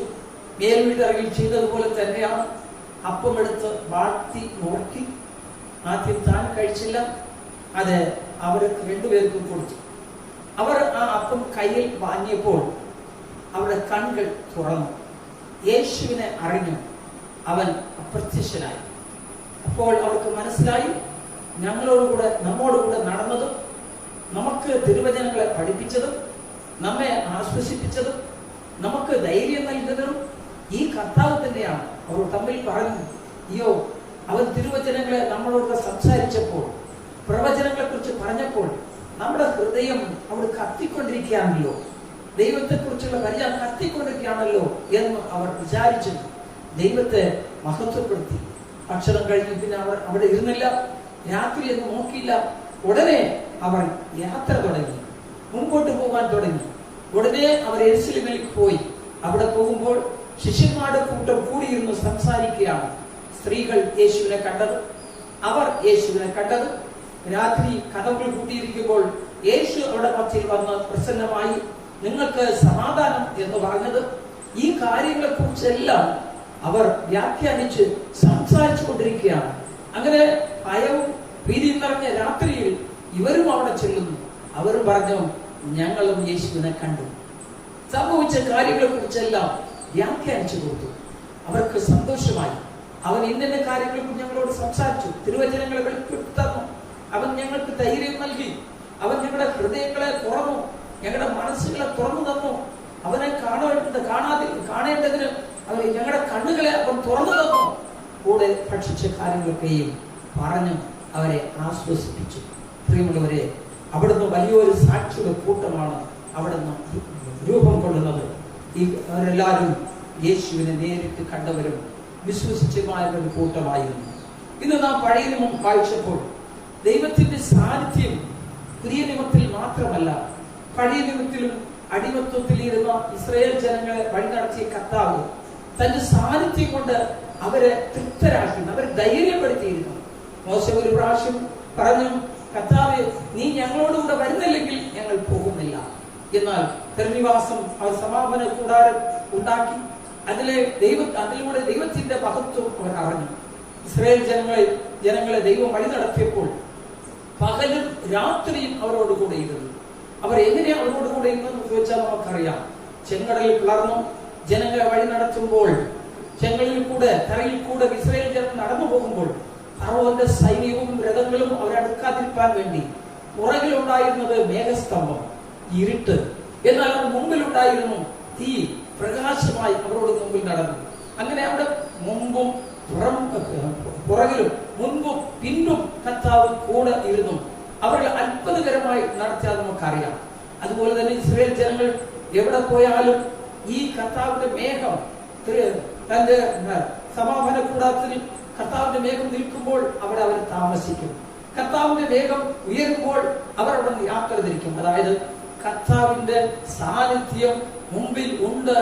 മേൽവീട്ടറയിൽ ചെയ്തതുപോലെ തന്നെയാണ്. അപ്പമെടുത്ത് വാഴ്ത്തി നോക്കി. ആദ്യം താൻ കഴിച്ചില്ല, അത് അവർക്ക് രണ്ടുപേർക്കും കൊടുത്തു. അവർ ആ അപ്പം കയ്യിൽ വാങ്ങിയപ്പോൾ അവരുടെ കണ്ണുകൾ തുറന്നു. യേശുവിനെ അറിഞ്ഞു. അവൻ അപ്രത്യക്ഷനായി. അപ്പോൾ അവർക്ക് മനസ്സിലായി, നമ്മോടുകൂടെ നടന്നതും നമുക്ക് തിരുവചനങ്ങളെ പഠിപ്പിച്ചതും നമ്മെ ആശ്വസിപ്പിച്ചതും നമുക്ക് ധൈര്യം നൽകുന്നതും ഈ കർത്താവ് തന്നെയാണ്. അവർ തമ്മിൽ പറഞ്ഞു, അയ്യോ, അവൻ തിരുവചനങ്ങളെ നമ്മളോട് സംസാരിച്ചപ്പോൾ, പ്രവചനങ്ങളെ കുറിച്ച് പറഞ്ഞപ്പോൾ നമ്മുടെ ഹൃദയം അവിടെ കത്തിക്കൊണ്ടിരിക്കുകയാണല്ലോ, ദൈവത്തെക്കുറിച്ചുള്ള പരിചയം കത്തിക്കൊണ്ടിരിക്കുകയാണല്ലോ എന്ന് അവർ വിചാരിച്ചു. ദൈവത്തെ മഹത്വപ്പെടുത്തി. ഭക്ഷണം കഴിഞ്ഞ് പിന്നെ അവർ അവിടെ ഇരുന്നില്ല, രാത്രി എന്ന് നോക്കിയില്ല. ഉടനെ അവർ യാത്ര തുടങ്ങി, മുമ്പോട്ട് പോകാൻ തുടങ്ങി. ഉടനെ അവർ യെരുശലേമിലേക്ക് പോയി. അവിടെ പോകുമ്പോൾ ശിഷ്യന്മാരുടെ കൂട്ടം കൂടിയിരുന്ന് സംസാരിക്കുകയാണ്. സ്ത്രീകൾ യേശുവിനെ കണ്ടത്, അവർ യേശുവിനെ കണ്ടത്. രാത്രി കഥകൾ കൂട്ടിയിരിക്കുമ്പോൾ യേശു അവിടെ മധ്യയിൽ വന്ന് പ്രസന്നമായി നിങ്ങൾക്ക് സമാധാനം എന്ന് പറഞ്ഞത്. ഈ കാര്യങ്ങളെ കുറിച്ചെല്ലാം അവർ വ്യാഖ്യാനിച്ച് സംസാരിച്ചു കൊണ്ടിരിക്കുകയാണ്. അങ്ങനെ ഭയവും ഭീതിയും നിറഞ്ഞ രാത്രിയിൽ ഇവരും അവിടെ ചെല്ലുന്നു. അവരും പറഞ്ഞു, ഞങ്ങളും യേശുവിനെ കണ്ടു. സംഭവിച്ച കാര്യങ്ങളെ കുറിച്ചെല്ലാം വ്യാഖ്യാനിച്ചു കൊടുത്തു. അവർക്ക് സന്തോഷമായി. അവൻ ഇന്ന കാര്യങ്ങളെ കുറിച്ച് ഞങ്ങളോട് സംസാരിച്ചു, തിരുവചനങ്ങളെ വെളിപ്പെടുത്തി തന്നു. അവൻ ഞങ്ങൾക്ക് ധൈര്യം നൽകി. അവൻ ഞങ്ങളുടെ ഹൃദയങ്ങളെ തുറന്നു, ഞങ്ങളുടെ മനസ്സുകളെ തുറന്നു തന്നു. അവനെ കാണേണ്ടതിന് അവൻ ഞങ്ങളുടെ കണ്ണുകളെ അവൻ തുറന്നു തന്നു. കൂടെ ഭക്ഷിച്ച കാര്യങ്ങളൊക്കെയും പറഞ്ഞു അവരെ ആശ്വസിപ്പിച്ചു. പ്രിയമുള്ളവരെ, അവിടുന്ന് വലിയൊരു സാക്ഷിയുടെ കൂട്ടമാണ് അവിടുന്ന് രൂപം കൊള്ളുന്നത്. അവരെല്ലാവരും യേശുവിനെ നേരിട്ട് കണ്ടവരും വിശ്വസിച്ചമായ ഒരു കൂട്ടമായിരുന്നു. ഇന്ന് നാം പഴയ നിയമം വായിച്ചപ്പോൾ ദൈവത്തിന്റെ സാന്നിധ്യം പുതിയ നിയമത്തിൽ മാത്രമല്ല, പഴയ നിയമത്തിലും അടിമത്വത്തിലിരുന്ന ഇസ്രായേൽ ജനങ്ങളെ വഴി നടത്തിയ കർത്താവ് തന്റെ സാന്നിധ്യം കൊണ്ട് അവരെ തൃപ്തരാക്കി, അവരെ ധൈര്യപ്പെടുത്തിയിരുന്നു. മോശ ഒരു പ്രാവശ്യം പറഞ്ഞു, കർത്താവേ, നീ ഞങ്ങളോടുകൂടെ വരുന്നില്ലെങ്കിൽ ഞങ്ങൾ പോകുന്നില്ല. എന്നാൽ തിരുനിവാസം അവർ സമാപന കൂടാരം ഉണ്ടാക്കി. അതിലൂടെ ദൈവത്തിന്റെ മഹത്വം അവർ അറിഞ്ഞു. ഇസ്രായേൽ ജനങ്ങളെ ദൈവം വഴി നടത്തിയപ്പോൾ പകലും രാത്രിയും അവരോടുകൂടെ ഇരുന്നു. അവർ എങ്ങനെയാ അവരോടുകൂടെ ഇരുന്നെന്ന് ചോദിച്ചാൽ നമുക്കറിയാം. ചെങ്കടലിൽ പിളർന്നു ജനങ്ങളെ വഴി നടത്തുമ്പോൾ, ചെങ്കടലിൽ കൂടെ തറയിൽ കൂടെ ഇസ്രായേൽ ജനം നടന്നു പോകുമ്പോൾ ഫറവോന്റെ സൈന്യവും രഥങ്ങളും അവരടുക്കാതിരിക്കാൻ വേണ്ടി പുറകിലുണ്ടായിരുന്നത് മേഘസ്തംഭം, ഇരുട്ട്. എന്നാൽ അവർ മുമ്പിലുണ്ടായിരുന്നു തീ, പ്രകാശമായി അവരോട് മുമ്പിൽ നടന്നു. അങ്ങനെ അവിടെ മുമ്പും പുറകിലും മുൻപും പിന്നും കർത്താവ് കൂടെ ഇരുന്നു അവരെ അത്ഭുതകരമായി നടത്തിയാൽ നമുക്കറിയാം. അതുപോലെ തന്നെ ഇസ്രായേൽ ജനങ്ങൾ എവിടെ പോയാലും ഈ കർത്താവിന്റെ മേഘം തന്റെ സമാപന കൂടാരത്തിൽ കർത്താവിന്റെ മേഘം നിൽക്കുമ്പോൾ അവിടെ അവർ താമസിക്കും. കർത്താവിന്റെ മേഘം ഉയരുമ്പോൾ അവർ അവിടെ യാത്ര തിരിക്കും. അതായത് കർത്താവിന്റെ സാന്നിധ്യം മുമ്പിൽ ഉണ്ട്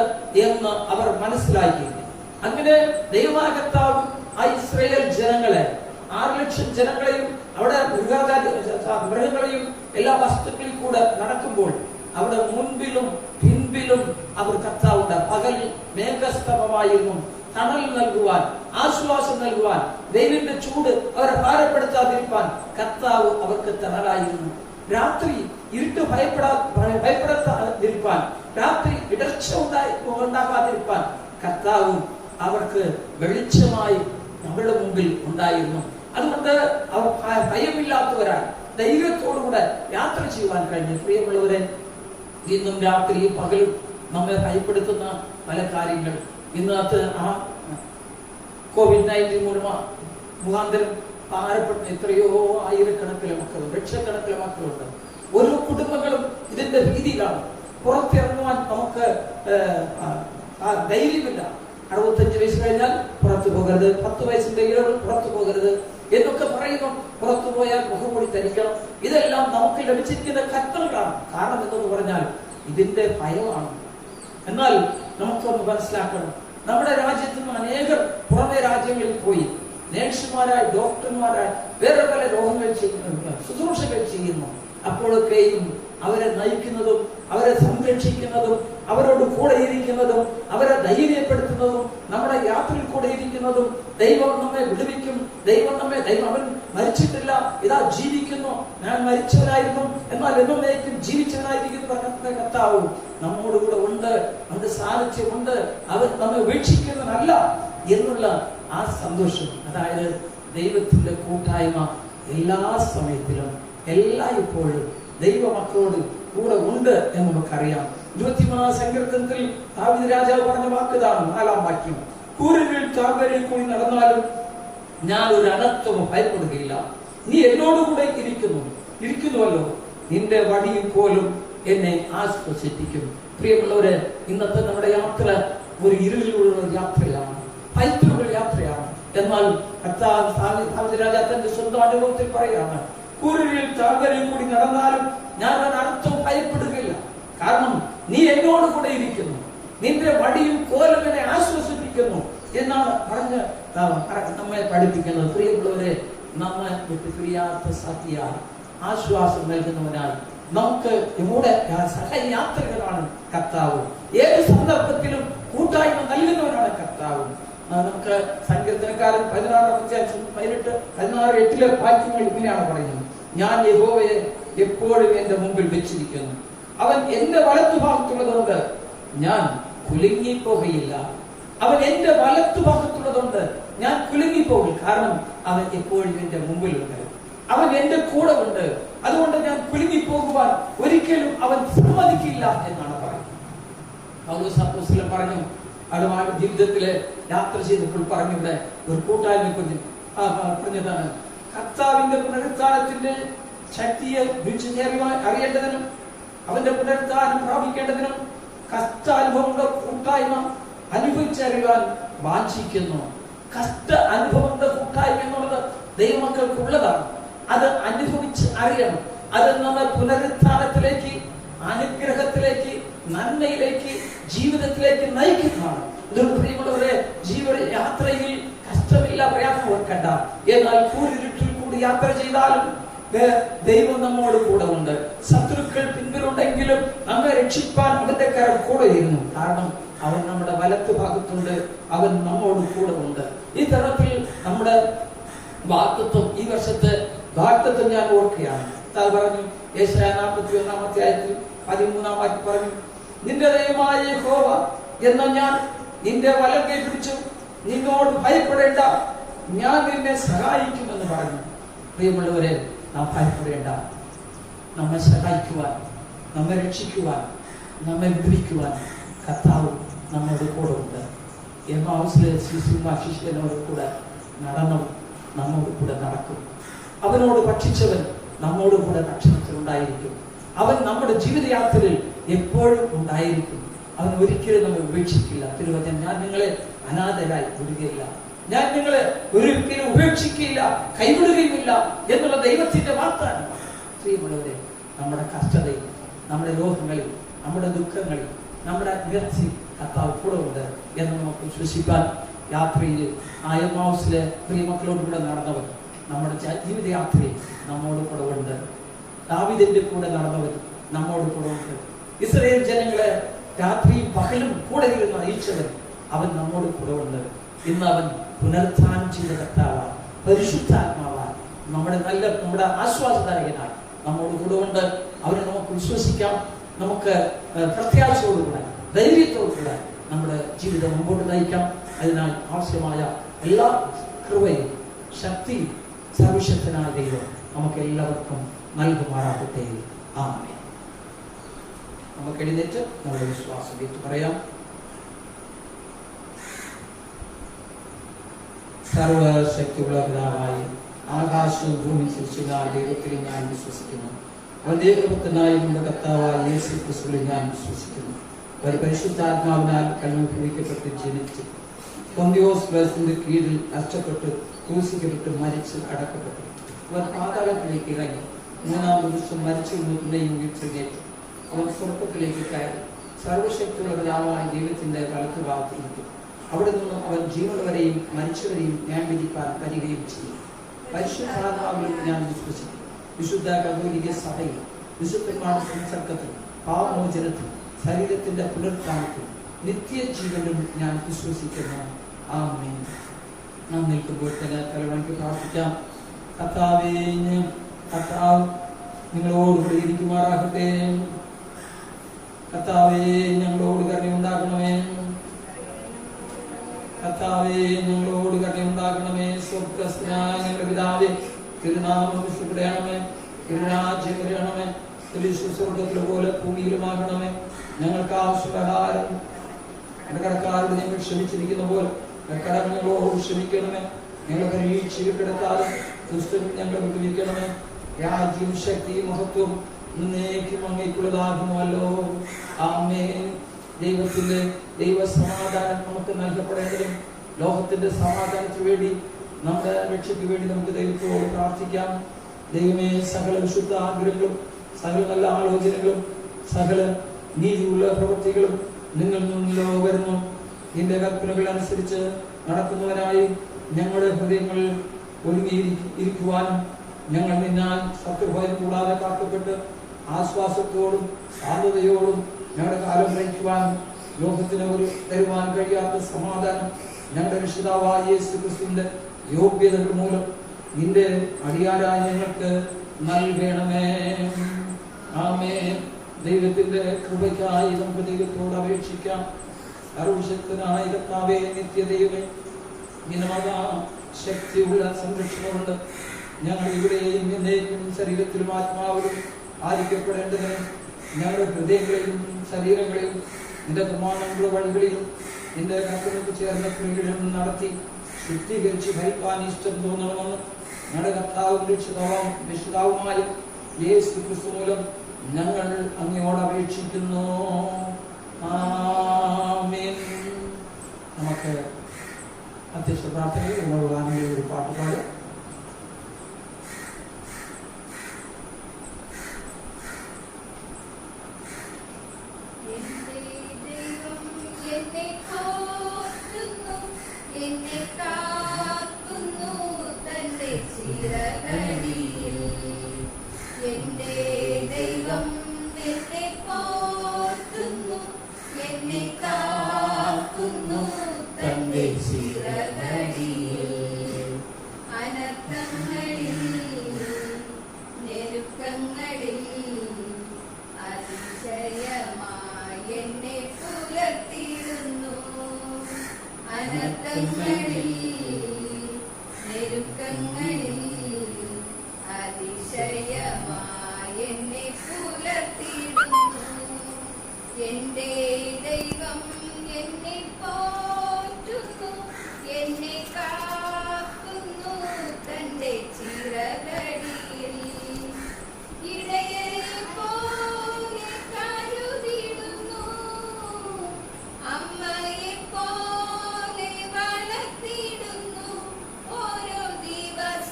എന്ന് അവർ മനസ്സിലാക്കിയിരുന്നു. അങ്ങനെ ദൈവമായ കർത്താവ് ആ ഇസ്രായേൽ ജനങ്ങളെ 6 ലക്ഷം ജനങ്ങളെയും അവിടെ മൃഗങ്ങളെയും എല്ലാ വസ്തുക്കളിൽ കൂടെ നടക്കുമ്പോൾ അവിടെ മുൻപിലും പിൻപിലും അവർ കർത്താവുണ്ട്. പകൽ മേഘസ്തംഭമായിരുന്നു തണൽ നൽകുവാൻ, ആശ്വാസം നൽകുവാൻ, ദൈവത്തിന്റെ ചൂട് അവരെ ഭാരപ്പെടുത്താതിരിക്കാൻ കർത്താവ് അവർക്ക് തണലായിരുന്നു. രാത്രി ഇരുട്ട് ഭയപ്പെടാതിരിക്കാൻ, രാത്രി ഇടർച്ച ഉണ്ടാകാതിരിക്കാൻ കർത്താവും അവർക്ക് വെളിച്ചമായി നമ്മളുടെ മുമ്പിൽ ഉണ്ടായിരുന്നു. അതുകൊണ്ട് അവർ ഭയമില്ലാത്തവരായി ധൈര്യത്തോടുകൂടെ യാത്ര ചെയ്യുവാൻ കഴിഞ്ഞു. പ്രിയമുള്ളവരെ, ഇന്നും രാത്രിയും പകലും നമ്മെ ഭയപ്പെടുത്തുന്ന പല കാര്യങ്ങൾ ഇന്നത്തെ ആ COVID-19 മുഖാന്തരം ഭാരപ്പെട്ട എത്രയോ ആയിരക്കണക്കിലെ മക്കളുണ്ട്, ലക്ഷക്കണക്കിലെ മക്കളുണ്ട്. ഓരോ കുടുംബങ്ങളും ഇതിന്റെ ഭീതിയിലാണ്. പുറത്തിറങ്ങുവാൻ നമുക്ക് ധൈര്യമില്ല. 65 വയസ്സ് കഴിഞ്ഞാൽ പുറത്തു പോകരുത്, 10 വയസ്സിന്റെ ഇളവ് പുറത്തു പോകരുത് എന്നൊക്കെ പറയുന്നു. പുറത്തു പോയാൽ മുഖംമൂടി ധരിക്കണം. ഇതെല്ലാം നമുക്ക് ലഭിച്ചിരിക്കുന്ന കൽപ്പനകളാണ്. കാരണം എന്തെന്ന് പറഞ്ഞാൽ ഇതിന്റെ ഭയമാണ്. എന്നാൽ നമുക്കൊന്ന് മനസ്സിലാക്കണം, നമ്മുടെ രാജ്യത്ത് നിന്ന് അനേകർ പുറമെ രാജ്യങ്ങളിൽ പോയി നേഴ്സുമാരായി, ഡോക്ടർമാരായി വേറെ പല രോഗങ്ങൾ ചെയ്യുന്നു, ശുശ്രൂഷകൾ ചെയ്യുന്നു. അപ്പോഴൊക്കെയും അവരെ നയിക്കുന്നതും അവരെ സംരക്ഷിക്കുന്നതും അവരോട് കൂടെ ഇരിക്കുന്നതും അവരെ ധൈര്യപ്പെടുത്തുന്നതും നമ്മുടെ യാത്രയിൽ കൂടെ ഇരിക്കുന്നതും ദൈവം നമ്മെ വിടുവിക്കും, അവൻ മരിച്ചിട്ടില്ല, ഇതാ ജീവിക്കുന്നു, ഞാൻ മരിച്ചവനായിരുന്നു എന്നാൽ എന്നേക്കും ജീവിച്ചവനായിരിക്കുന്നു പറഞ്ഞ കർത്താവ് നമ്മോടുകൂടെ ഉണ്ട്, അവന്റെ സാന്നിധ്യമുണ്ട്, അവൻ നമ്മെ ഉപേക്ഷിക്കുന്നതല്ല എന്നുള്ള ആ സന്തോഷം, അതായത് ദൈവത്തിന്റെ കൂട്ടായ്മ എല്ലാ സമയത്തിലും എല്ലായ്പ്പോഴും ദൈവമക്കളോട് കൂടെ ഉണ്ട് എന്ന് നമുക്കറിയാം. 23 സങ്കീർത്തനത്തിൽ ദാവീദ് രാജാവ് പറഞ്ഞ വാക്കുതാണ് 4-ാം വാക്യം. കൂരിരുൾ താഴ്വരയിൽ കൂടി നടന്നാലും ഞാൻ ഒരു അനർത്ഥവും ഭയപ്പെടുകയില്ല, നീ എന്നോടുകൂടെ ഇരിക്കുന്നുവല്ലോ, നിന്റെ വടിയും കോലും എന്നെ ആശ്വസിപ്പിക്കും. പ്രിയമുള്ളവരെ, ഇന്നത്തെ നമ്മുടെ യാത്ര ഒരു ഇരുളിലുള്ള യാത്രയാണ്, ഭയത്തിലുള്ള യാത്രയാണ്. എന്നാൽ ദാവീദ് രാജാവ് തന്റെ സ്വന്തം അനുഭവത്തിൽ പറയുകയാണ്, കൂരിരുൾ താഴ്വരയിൽ കൂടി നടന്നാലും ഞാൻ ഒരു അനർത്ഥവും ഭയപ്പെടുകയില്ല, കാരണം നീ എന്നോട് കൂടെ ഇരിക്കുന്നു, നിന്റെ വടിയും കോലും എന്നെ ആശ്വസിപ്പിക്കുന്നു എന്നാണ് പറഞ്ഞ് നമ്മെ പഠിപ്പിക്കുന്നത്. പ്രിയമുള്ളവരെ, നമ്മെ വിട്ട് പിരിയാത്ത സത്യ ആശ്വാസം നൽകുന്നവനായി നമുക്ക് ഇവിടെ സഹയാത്രികനാണ് കർത്താവ്. ഏത് സന്ദർഭത്തിലും കൂട്ടായ്മ നൽകുന്നവനാണ് കർത്താവ്. നമുക്ക് സങ്കീർത്തനക്കാരൻ 16:8 വാക്യങ്ങൾ ഇങ്ങനെയാണ് പറയുന്നത്, ഞാൻ യഹോവയെ എപ്പോഴും എന്റെ മുമ്പിൽ വെച്ചിരിക്കുന്നു, അവൻ എന്റെ വലത്തുഭാഗത്തുള്ളതുകൊണ്ട് ഞാൻ കുലുങ്ങിപ്പോകയില്ല. അവൻ എന്റെ വലത്തുഭാഗത്തുള്ളതുകൊണ്ട് ഞാൻ കുലുങ്ങിപ്പോകും, കാരണം അവൻ എപ്പോഴും എന്റെ മുമ്പിലുണ്ട്, അവൻ എന്റെ കൂടെ ഉണ്ട്, അതുകൊണ്ട് ഞാൻ കുലുങ്ങിപ്പോകുവാൻ ഒരിക്കലും അവൻ സമ്മതിക്കില്ല എന്നാണ് പറയുന്നത്. പൗലോസ് അപ്പോസ്തലൻ പറഞ്ഞു, അതുമായി ജീവിതത്തിലെ യാത്ര ചെയ്തപ്പോൾ പറഞ്ഞിവിടെ ഒരു കൂട്ടായ്മയെ കുറിച്ച് പറഞ്ഞതാണ്, കർത്താവിന്റെ പുനരുത്ഥാനത്തിന്റെ ശക്തിയെ അറിയേണ്ടതിനും അവന്റെ പുനരുത്ഥാനം പ്രാപിക്കേണ്ടതിനും കഷ്ടാനുഭവങ്ങളുടെ കൂട്ടായ്മ അനുഭവിച്ചറിയാൻ വാഞ്ചിക്കുന്നു. കഷ്ട അനുഭവങ്ങളുടെ കൂട്ടായ്മ എന്നുള്ളത് ദൈവമക്കൾക്കുള്ളതാണ്. അത് അനുഭവിച്ച് അറിയണം. അത് നമ്മെ പുനരുത്ഥാനത്തിലേക്ക്, അനുഗ്രഹത്തിലേക്ക്, നന്മയിലേക്ക്, ജീവിതത്തിലേക്ക് നയിക്കുന്നതാണ്. ഇതൊരു പ്രിയമുള്ളവരെ, ജീവിത യാത്രയിൽ കഷ്ടമില്ല, പ്രയാസം ഓർക്കണ്ട. എന്നാൽ കൂരിരുട്ടിൽ കൂടി യാത്ര ചെയ്താലും ദൈവം നമ്മോട് കൂടെ ഉണ്ട്. ശത്രുക്കൾ പിന്നിലുണ്ടെങ്കിലും നമ്മെ രക്ഷിപ്പാൻ അവന്റെ കരം കൂടെ ഇരുന്നു, കാരണം അവൻ നമ്മുടെ വലത്ത് ഭാഗത്തുണ്ട്, അവൻ നമ്മോട് കൂടെ ഉണ്ട്. ഈ തരത്തിൽ നമ്മുടെ വാഗ്ദത്തം, ഈ വർഷത്തെ വാഗ്ദത്തം ഞാൻ ഓർക്കുകയാണ്. പറഞ്ഞു യെശയ്യാ 41-ാം അധ്യായത്തിൽ 13-ാം വാക്യം പറഞ്ഞു, നിന്റെ ദൈവമായ യഹോവ എന്ന ഞാൻ നിന്റെ വലങ്കൈ പിടിച്ചു, നിന്നോട് ഭയപ്പെടേണ്ട, ഞാൻ നിന്നെ സഹായിക്കുമെന്ന് പറഞ്ഞു. പ്രിയമുള്ളവരെ, നാം ഭയപ്പെടേണ്ട. നമ്മെ സഹായിക്കുവാൻ, നമ്മെ രക്ഷിക്കുവാൻ, നമ്മെ വിടുവിക്കുവാൻ കർത്താവ് നമ്മോട് കൂടെ ഉണ്ട്. എമ്മാവുസിലെ ശിഷ്യനോട് കൂടെ നടന്നു, നമ്മോട് കൂടെ നടക്കും. അവനോട് ഭക്ഷിച്ചവൻ നമ്മോട് കൂടെ ഭക്ഷണത്തിൽ ഉണ്ടായിരിക്കും. അവൻ നമ്മുടെ ജീവിതയാത്രയിൽ എപ്പോഴും ഉണ്ടായിരിക്കും. അവൻ ഒരിക്കലും നമ്മെ ഉപേക്ഷിക്കില്ല. തിരുവചനം, ഞാൻ നിങ്ങളെ അനാഥരായി വിടുകയില്ല, ഞാൻ നിങ്ങളെ ഒരിക്കലും ഉപേക്ഷിക്കുകയില്ല, കൈവിടുകയുമില്ല എന്നുള്ള ദൈവത്തിന്റെ വാഗ്ദാനം. പ്രിയമുള്ളവരെ, നമ്മുടെ കഷ്ടതയിൽ, നമ്മുടെ രോഗങ്ങളിൽ, നമ്മുടെ ദുഃഖങ്ങളിൽ, നമ്മുടെ ഉയർച്ച കർത്താവ് കൂടെ ഉണ്ട് എന്ന് നമുക്ക് വിശ്വസിക്കാൻ യാത്രയിൽ എമ്മാവുസിലെ പ്രിയമക്കളോട് കൂടെ നടന്നവർ നമ്മുടെ ജീവിതയാത്രയിൽ നമ്മോട് കൂടെ ഉണ്ട്. ദാവീദിന്റെ കൂടെ നടന്നവർ നമ്മോട് കൂടെ ഉണ്ട്. ഇസ്രായേൽ ജനങ്ങളെ രാത്രിയും പകലും കൂടെ ഇരുന്ന് നയിച്ചവൻ അവൻ നമ്മോട് കൂടെ ഉണ്ട്. ഇന്ന് അവൻ പുനരുത്ഥാനം ചെയ്ത കർത്താവാണ്, പരിശുദ്ധാത്മാവാണ്, നമ്മുടെ ആശ്വാസദായകനായി നമ്മോട് കൂടെ ഉണ്ട്. അവരെ നമുക്ക് വിശ്വസിക്കാം. നമുക്ക് പ്രത്യാശയോടുകൂടെ, ധൈര്യത്തോടുകൂടെ നമ്മുടെ ജീവിതം മുമ്പോട്ട് നയിക്കാം. അതിനാൽ ആവശ്യമായ എല്ലാ കൃപയും ശക്തിയും സർവശക്തനായ ദൈവം നമുക്ക് എല്ലാവർക്കും നൽകുമാറാകട്ടെ. ആമേൻ. നമുക്ക് എഴുന്നേറ്റ് നമ്മുടെ വിശ്വാസം ഏറ്റു പറയാം. സർവശക്തിയുള്ള പിതാവായി ആകാശവും ഭൂമി സൃഷ്ടിച്ച ദൈവത്തിൽ ഞാൻ വിശ്വസിക്കുന്നു. അവന്റെ ഏകപുത്രനായ നമ്മുടെ കർത്താവായ യേശു ക്രിസ്തുവിൽ ഞാൻ വിശ്വസിക്കുന്നു. ഒരു പരിശുദ്ധാത്മാവിനാൽ കൽപ്പിക്കപ്പെട്ട് ജനിച്ച് പൊന്തിയോസ് പിലാത്തോസിന്റെ കീഴിൽ നഷ്ടപ്പെട്ട് ക്രൂശിക്കപ്പെട്ട് മരിച്ച് അടക്കപ്പെട്ടു. അവർ പാതാളത്തിലേക്ക് ഇറങ്ങി 3-ാം ദിവസം മരിച്ചു പിന്നെയും ഉയർത്തെഴുന്നേറ്റു. അവൻ സ്വർഗ്ഗത്തിലേക്ക് കയറി സർവശക്തിയുള്ള പിതാവായ ദൈവത്തിന്റെ വലത്തുഭാഗത്തിരിക്കും. അവിടെ നിന്ന് അവൻ ജീവനുള്ളവരെയും മരിച്ചവരെയും ന്യായം വിധിക്കാൻ വരികയും ചെയ്യും. പരിശുദ്ധാത്മാവിൽ ഞാൻ വിശ്വസിക്കുന്നു. വിശുദ്ധ കത്തോലിക്ക സഭയിൽ വിശുദ്ധന്മാരുടെ സംസർഗത്തിൽ പാപമോചനത്തിൽ ശരീരത്തിന്റെ പുനരുത്ഥാനത്തിൽ നിത്യജീവനും ഞാൻ വിശ്വസിക്കുന്നു. ആമേൻ. നാം നിൽക്കുമ്പോൾ തന്നെ തലവണയ്ക്ക് പ്രാർത്ഥിക്കാം. കർത്താവേ, കർത്താവ് നിങ്ങളോടുകൂടി ഇരിക്കുമാറാകട്ടെ. കർത്താവേ, ഞങ്ങളോട് കരുണയുണ്ടാകണമേ. കർത്താവേ, ഞങ്ങളോട് കരുണയുണ്ടാകണമേ. സ്വർഗ്ഗസ്ഥനായ ഞങ്ങളുടെ പിതാവേ, തിരുനാമം വിശുദ്ധപ്പെടണമേ. തിരുരാജ്യം വരണമേ. സ്വർഗ്ഗത്തിലെ പോലെ ഭൂമിയിലുമാകണമേ. ഞങ്ങൾക്ക് ആവശ്യപ്രകാരം കടക്കാരോട് ഞങ്ങൾ ക്ഷമിച്ചിരിക്കുന്ന പോലെ കടങ്ങളോട് ക്ഷമിക്കണമേ. ഞങ്ങൾ പരീക്ഷയിൽ കിടത്താലും ദുഷ്ടൻ ഞങ്ങളെ വിട്ടുവയ്ക്കണമേ. രാജ്യം ശക്തിയും മഹത്വം എന്നേക്കും അങ്ങേക്കുള്ളതാകുമല്ലോ. ആമേൻ. ദൈവത്തിന്റെ ദൈവസമാധാനം നമുക്ക് നൽകപ്പെടേണ്ടതും ലോകത്തിന്റെ സമാധാനത്തിന് വേണ്ടി നമ്മുടെ രക്ഷയ്ക്ക് വേണ്ടി നമുക്ക് ദൈവത്തോട് പ്രാർത്ഥിക്കാം. ദൈവമേ, സകല വിശുദ്ധ ആഗ്രഹങ്ങളും സകല നല്ല ആലോചനകളും സകല നീതിയുള്ള പ്രവൃത്തികളും നിങ്ങൾ നിന്നിലോ വരുന്നു. നിന്റെ കൽപ്പനകൾ അനുസരിച്ച് നടക്കുന്നവരായി ഞങ്ങളുടെ ഹൃദയങ്ങളിൽ ഒരുങ്ങിയിരിക്കുവാനും ഞങ്ങൾ നിന്നാൽ ശത്രുഭയം കൂടാതെ കാക്കപ്പെട്ട് ആശ്വാസത്തോടും ശാന്തതയോടും ഞങ്ങളുടെ കാലം നയിക്കുവാനും ലോകത്തിന് ഒരു തരുവാൻ കഴിയാത്ത സമാധാനം ഞങ്ങളുടെ രക്ഷിതാവായ യേശു ക്രിസ്തുവിന്റെ യോഗ്യതകൾ മൂലം നിന്റെ അടിയാരായ ഞങ്ങൾക്ക് നൽകണമേ. ആമേൻ. ദൈവത്തിന്റെ കൃപയ്ക്കായി നമുക്ക് ദൈവത്തോട് അപേക്ഷിക്കാം. സർവശക്തനായ കർത്താവേ, നിത്യദൈവമേ, ശക്തിയുള്ള സംരക്ഷണമുണ്ട്. ഞങ്ങൾ ഇവിടെയും എന്നേക്കും ശരീരത്തിലും ആത്മാവിലും ആയിരിക്കപ്പെടേണ്ടതിന് ഞങ്ങളുടെ ഹൃദയങ്ങളെയും ശരീരങ്ങളെയും നിന്റെ പ്രമാണങ്ങളുടെ വഴികളിലും നിന്റെ കർത്തവ്യങ്ങൾക്ക് ചേർന്ന ക്രിയകളിലും നടത്തി ശുദ്ധീകരിച്ച് ഭരിക്കാൻ ഇഷ്ടം തോന്നണമെന്ന് ഞങ്ങളുടെ കർത്താവും രക്ഷിതാവുമായ യേശു ക്രിസ്തു മൂലം ഞങ്ങൾ അങ്ങയോട് അപേക്ഷിക്കുന്നു. ആമേൻ. നമുക്ക് അധ്യക്ഷ പ്രാർത്ഥനയിൽ നമ്മൾ ഒരു പാട്ട് പാടും. അമ്മയെ പോലെ വളർത്തിയിടുന്നു ഓരോ ദിവസം.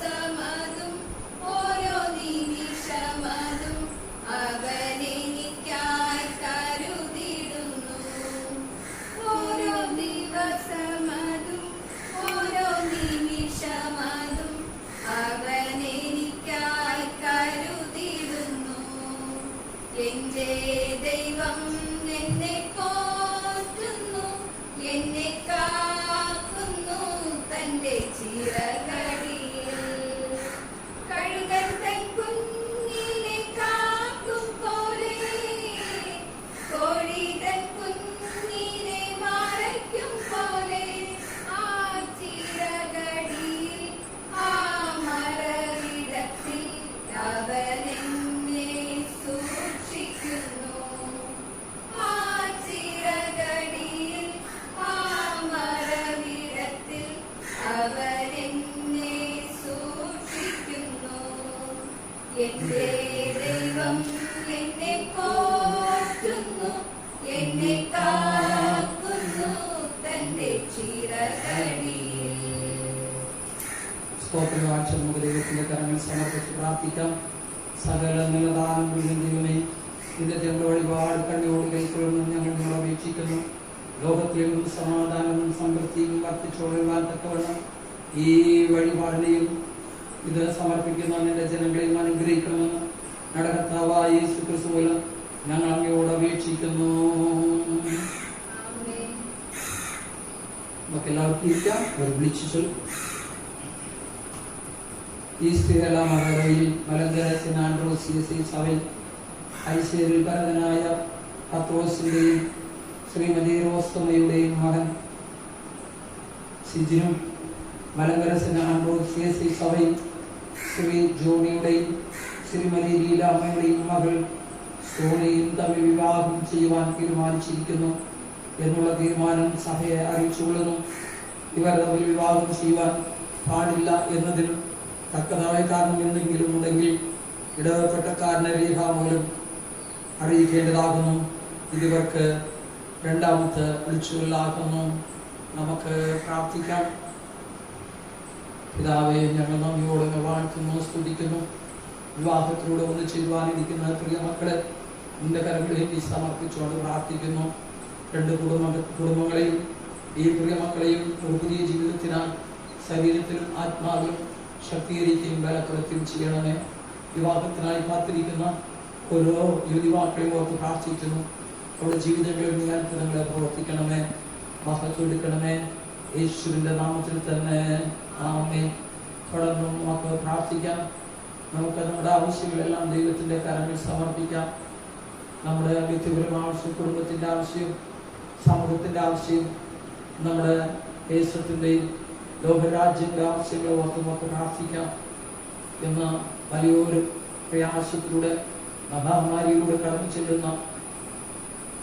അവരെന്നെ സൂക്ഷിക്കുന്നു. എന്റെ ദൈവം എന്നെ പോറ്റുന്നു, എന്നെ കാക്കുന്നു തന്റെ ചിറകടിയിൽ. സ്തോത്രവാഴ്ച നമുക്ക് ദൈവത്തിന്റെ കരങ്ങൾ സമർപ്പിച്ച് പ്രാർത്ഥിക്കാം. സകല നിലദാനങ്ങളിലും ദൈവമേ, ഇന്നത്തെ നമ്മുടെ വഴിപാട് കണ്ണോട് കൈക്കൊള്ളുന്നു ഞങ്ങൾ നിങ്ങൾ അപേക്ഷിക്കുന്നു. ലോകത്തിലും സമാധാനവും സമൃദ്ധിയും വർദ്ധിച്ചോളുവാൻ തക്കവണ്ണം ഈ വഴിപാടിനെയും ഇത് സമർപ്പിക്കുന്ന നിന്റെ ജനങ്ങളെയും അനുഗ്രഹിക്കണമെന്ന് നടകർത്താവായ യേശു ക്രിസ്തു മൂലം ഞങ്ങൾ അങ്ങയോട് അപേക്ഷിക്കുന്നു. നമുക്ക് എല്ലാവർക്കും ഇരിക്കാം. ഒരു വിളിച്ചു ഈ സ്ത്രീകലാ മകരയിൽ മലങ്കര സെന്റ് ആൻഡ്രൂസ് CSI സഭയിൽ ഐശ്വര്യയിൽ ഭരതനായ പത്രോസിന്റെയും ശ്രീമതി റോസ്തമ്മയുടെയും മകൻ സിജിനും, മലങ്കര സെന്റ് ആൻഡ്രൂസ് CSI സഭയിൽ ശ്രീ ജോണിയുടെയും ശ്രീമതി ലീലാമ്മയുടെയും മകൾ സോണിയും തമ്മിൽ വിവാഹം ചെയ്യുവാൻ തീരുമാനിച്ചിരിക്കുന്നു എന്നുള്ള തീരുമാനം സഭയെ അറിയിച്ചുകൊള്ളുന്നു. ഇവർ തമ്മിൽ വിവാഹം ചെയ്യുവാൻ പാടില്ല എന്നതിൽ തക്കതായ കാരണം എന്തെങ്കിലും ഉണ്ടെങ്കിൽ ഇടപെട്ടക്കാരനെ രേഖാമൂലം അറിയിക്കേണ്ടതാകുന്നു. ഇതിവർക്ക് രണ്ടാമത്തെ വിളിച്ചുകൊള്ളാകുന്നു. നമുക്ക് പ്രാർത്ഥിക്കാം. പിതാവേ, ഞങ്ങൾ നന്ദിയോടെ വാഴ്ത്തുന്നു, സ്തുതിക്കുന്നു. വിവാഹത്തിലൂടെ ഒന്ന് ചെയ്യുവാനിരിക്കുന്ന പ്രിയ മക്കളെ നിന്റെ കരങ്ങളിലേക്ക് സമർപ്പിച്ചുകൊണ്ട് പ്രാർത്ഥിക്കുന്നു. രണ്ട് കുടുംബങ്ങളെയും ഈ പ്രിയ മക്കളെയും ഒരു പുതിയ ജീവിതത്തിനാൽ ശരീരത്തിലും ആത്മാവിലും ശക്തീകരിക്കുകയും ബലപ്പെടുത്തുകയും ചെയ്യണമേ. വിവാഹത്തിനായി കാത്തിരിക്കുന്ന ഓരോ യുവതിവാക്കളെയും ഓർത്ത് പ്രാർത്ഥിക്കുന്നു. അവരുടെ ജീവിതങ്ങളിൽ നീ അത്ഭുതങ്ങളെ പ്രവർത്തിക്കണമേ, മഹത്വെടുക്കണമേ. യേശുവിന്റെ നാമത്തിൽ തന്നെ ആമേൻ. തുടർന്നും നമുക്ക് പ്രാർത്ഥിക്കാം. നമുക്ക് നമ്മുടെ ആവശ്യങ്ങളെല്ലാം ദൈവത്തിന്റെ കരങ്ങളിൽ സമർപ്പിക്കാം. നമ്മുടെ വ്യക്തിപരമായ ആവശ്യം, കുടുംബത്തിന്റെ ആവശ്യം, സമൂഹത്തിന്റെ ആവശ്യം, നമ്മുടെ ദേശത്തിന്റെയും ലോകരാജ്യങ്ങളുടെ ആവശ്യങ്ങളെ ഓർത്തുമൊക്കെ പ്രാർത്ഥിക്കാം. എന്ന വലിയൊരു പ്രയാസത്തിലൂടെ മഹാമാരിയിലൂടെ കടന്നു ചെല്ലുന്ന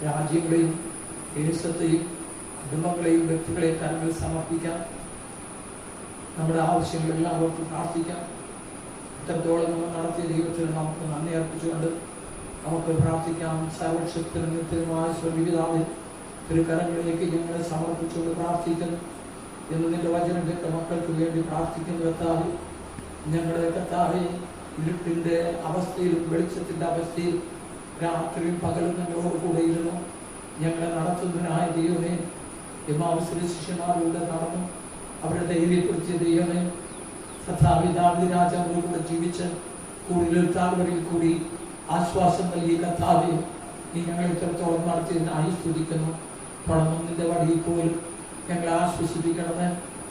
രാജ്യങ്ങളെയും ദേശത്തെയും കുടുംബങ്ങളെയും വ്യക്തികളെയും കരങ്ങളിൽ സമർപ്പിക്കാം. നമ്മുടെ ആവശ്യങ്ങളെല്ലാം ഓർത്ത് പ്രാർത്ഥിക്കാം. ഇത്രത്തോളം നമ്മൾ നടത്തിയ ദൈവത്തിൽ നമുക്ക് നന്ദി അർപ്പിച്ചുകൊണ്ട് നമുക്ക് പ്രാർത്ഥിക്കാം. സർവശക്തനും നിത്യനുമായ സ്വർഗ്ഗപിതാവേ, തിരുക്കരങ്ങളിലേക്ക് ഞങ്ങളെ സമർപ്പിച്ചുകൊണ്ട് പ്രാർത്ഥിക്കുന്നു. എന്ന് നിന്റെ വചനം കേട്ട മക്കൾക്ക് വേണ്ടി പ്രാർത്ഥിക്കുന്ന കർത്താവേ, ഞങ്ങളുടെ കർത്താവേ, ഇരുട്ടിന്റെ അവസ്ഥയിലും വെളിച്ചത്തിന്റെ അവസ്ഥയിലും രാത്രിയും പകലും ഞങ്ങളോട് കൂടെ ഇരുന്നു ഞങ്ങളെ നടത്തുന്നതിനായ ദൈവമേ, എമ്മാവുസിലെ ശിഷ്യന്മാരുടെ നടന്നു അവരുടെ ധൈര്യപ്പെടുത്തിയ ദൈവമേ, കർത്താവേ, ദാവീദ് രാജാവിലൂടെ ജീവിച്ച് കൂടുതൽ താഴ്വരയിൽ കൂടി ആശ്വാസം നൽകി കർത്താവേ, നീ ഞങ്ങളെ ഇത്രത്തോളം നടത്തിയതിനായി സ്തുതിക്കുന്നു. തുടർന്നും നിന്റെ വഴിയിൽ പോലും ഞങ്ങളെ ആശ്വസിപ്പിക്കണമേ.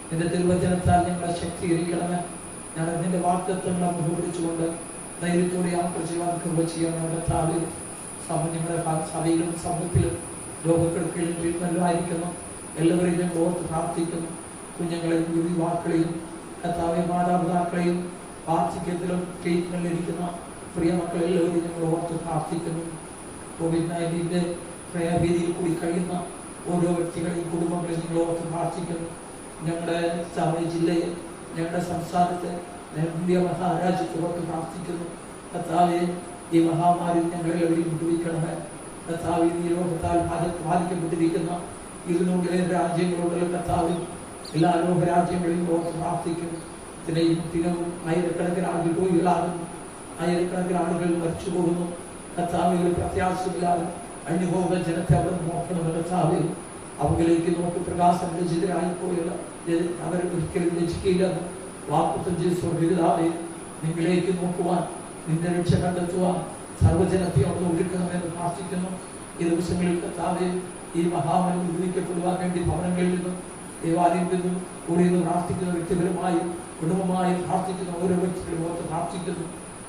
നിന്റെ തിരുവചനത്താൽ ഞങ്ങളെ ശക്തീകരിക്കണമേ. ഞങ്ങൾ നിന്റെ വാഗ്ദത്തങ്ങളെ മുഖപിടിച്ചുകൊണ്ട് ധൈര്യത്തോടെ യാത്ര ചെയ്യാൻ കൃപ ചെയ്യണം കർത്താവേ. ഞങ്ങളുടെ സഭയിലും സമൂഹത്തിലും രോഗക്കിടക്കയിലും ട്രീറ്റ്മെന്റിലായിരിക്കുന്നു എല്ലാവരെയും ഞങ്ങൾ ഓർത്ത് പ്രാർത്ഥിക്കുന്നു. കുഞ്ഞുങ്ങളെയും യുവാക്കളെയും കർത്താവെ, മാതാപിതാക്കളെയും വാർദ്ധക്യത്തിലും ട്രീറ്റ്മെന്റിലിരിക്കുന്ന പ്രിയ മക്കളെല്ലാവരെയും ഞങ്ങൾ ഓർത്ത് പ്രാർത്ഥിക്കുന്നു. COVID-19 പ്രയാഭീതിയിൽ കൂടി കഴിയുന്ന ഓരോ വ്യക്തികളെയും കുടുംബങ്ങളെയും ഞങ്ങൾ ഓർത്ത് പ്രാർത്ഥിക്കുന്നു. ഞങ്ങളുടെ ജില്ലയെ, ഞങ്ങളുടെ സംസ്ഥാനത്തെ, ഇന്ത്യ മഹാരാജ്യത്തെ ഓർത്ത് പ്രാർത്ഥിക്കുന്നു. കർത്താവെ, ഈ മഹാമാരി ഞങ്ങളെല്ലാവരെയും വിടുവിക്കണമേ. കർത്താവ്, ഈ ലോകത്താൽ ബാധിക്കപ്പെട്ടിരിക്കുന്ന 200 രാജ്യങ്ങളുള്ള കർത്താവ്, എല്ലാ ലോകരാജ്യങ്ങളെയും ഓർത്ത് പ്രാർത്ഥിക്കുന്നു. ദിനവും ആയിരക്കണക്കിന് ആളുകൾ രോഗികളാകുന്നു, ആയിരക്കണക്കിന് ആളുകൾ മരിച്ചു പോകുന്നു. കർത്താവുകൾ പ്രത്യാശയില്ലാതെ അന്യഭോഗ ജനത്തെ അവർ നോക്കണം. കർത്താവ്, അവരിലേക്ക് നോക്കി പ്രകാശം രചിതരായിപ്പോയുള്ള അവർ ഒരിക്കലും രചിക്കില്ല. വാക്കുത്തം ചെയ്താവേ, നിങ്ങളിലേക്ക് നോക്കുവാൻ, നിന്റെ രക്ഷ കണ്ടെത്തുവാൻ സർവ്വജനത്തെ അവിടെ ഒരുക്കണമെന്ന് പ്രാർത്ഥിക്കുന്നു. ഈ ദിവസങ്ങളിൽ കർത്താവെ, ഈ മഹാമാരി വിടുവിക്കപ്പെടുവാൻ വേണ്ടി ഭവനങ്ങളിൽ നിന്നും ദേവാലയത്തിൽ നിന്നും കൂടി നിന്ന് പ്രാർത്ഥിക്കുന്ന വ്യക്തിപരമായും കുടുംബമായും പ്രാർത്ഥിക്കുന്ന ഓരോ വ്യക്തികളും ഓർത്ത് പ്രാർത്ഥിക്കുന്നു.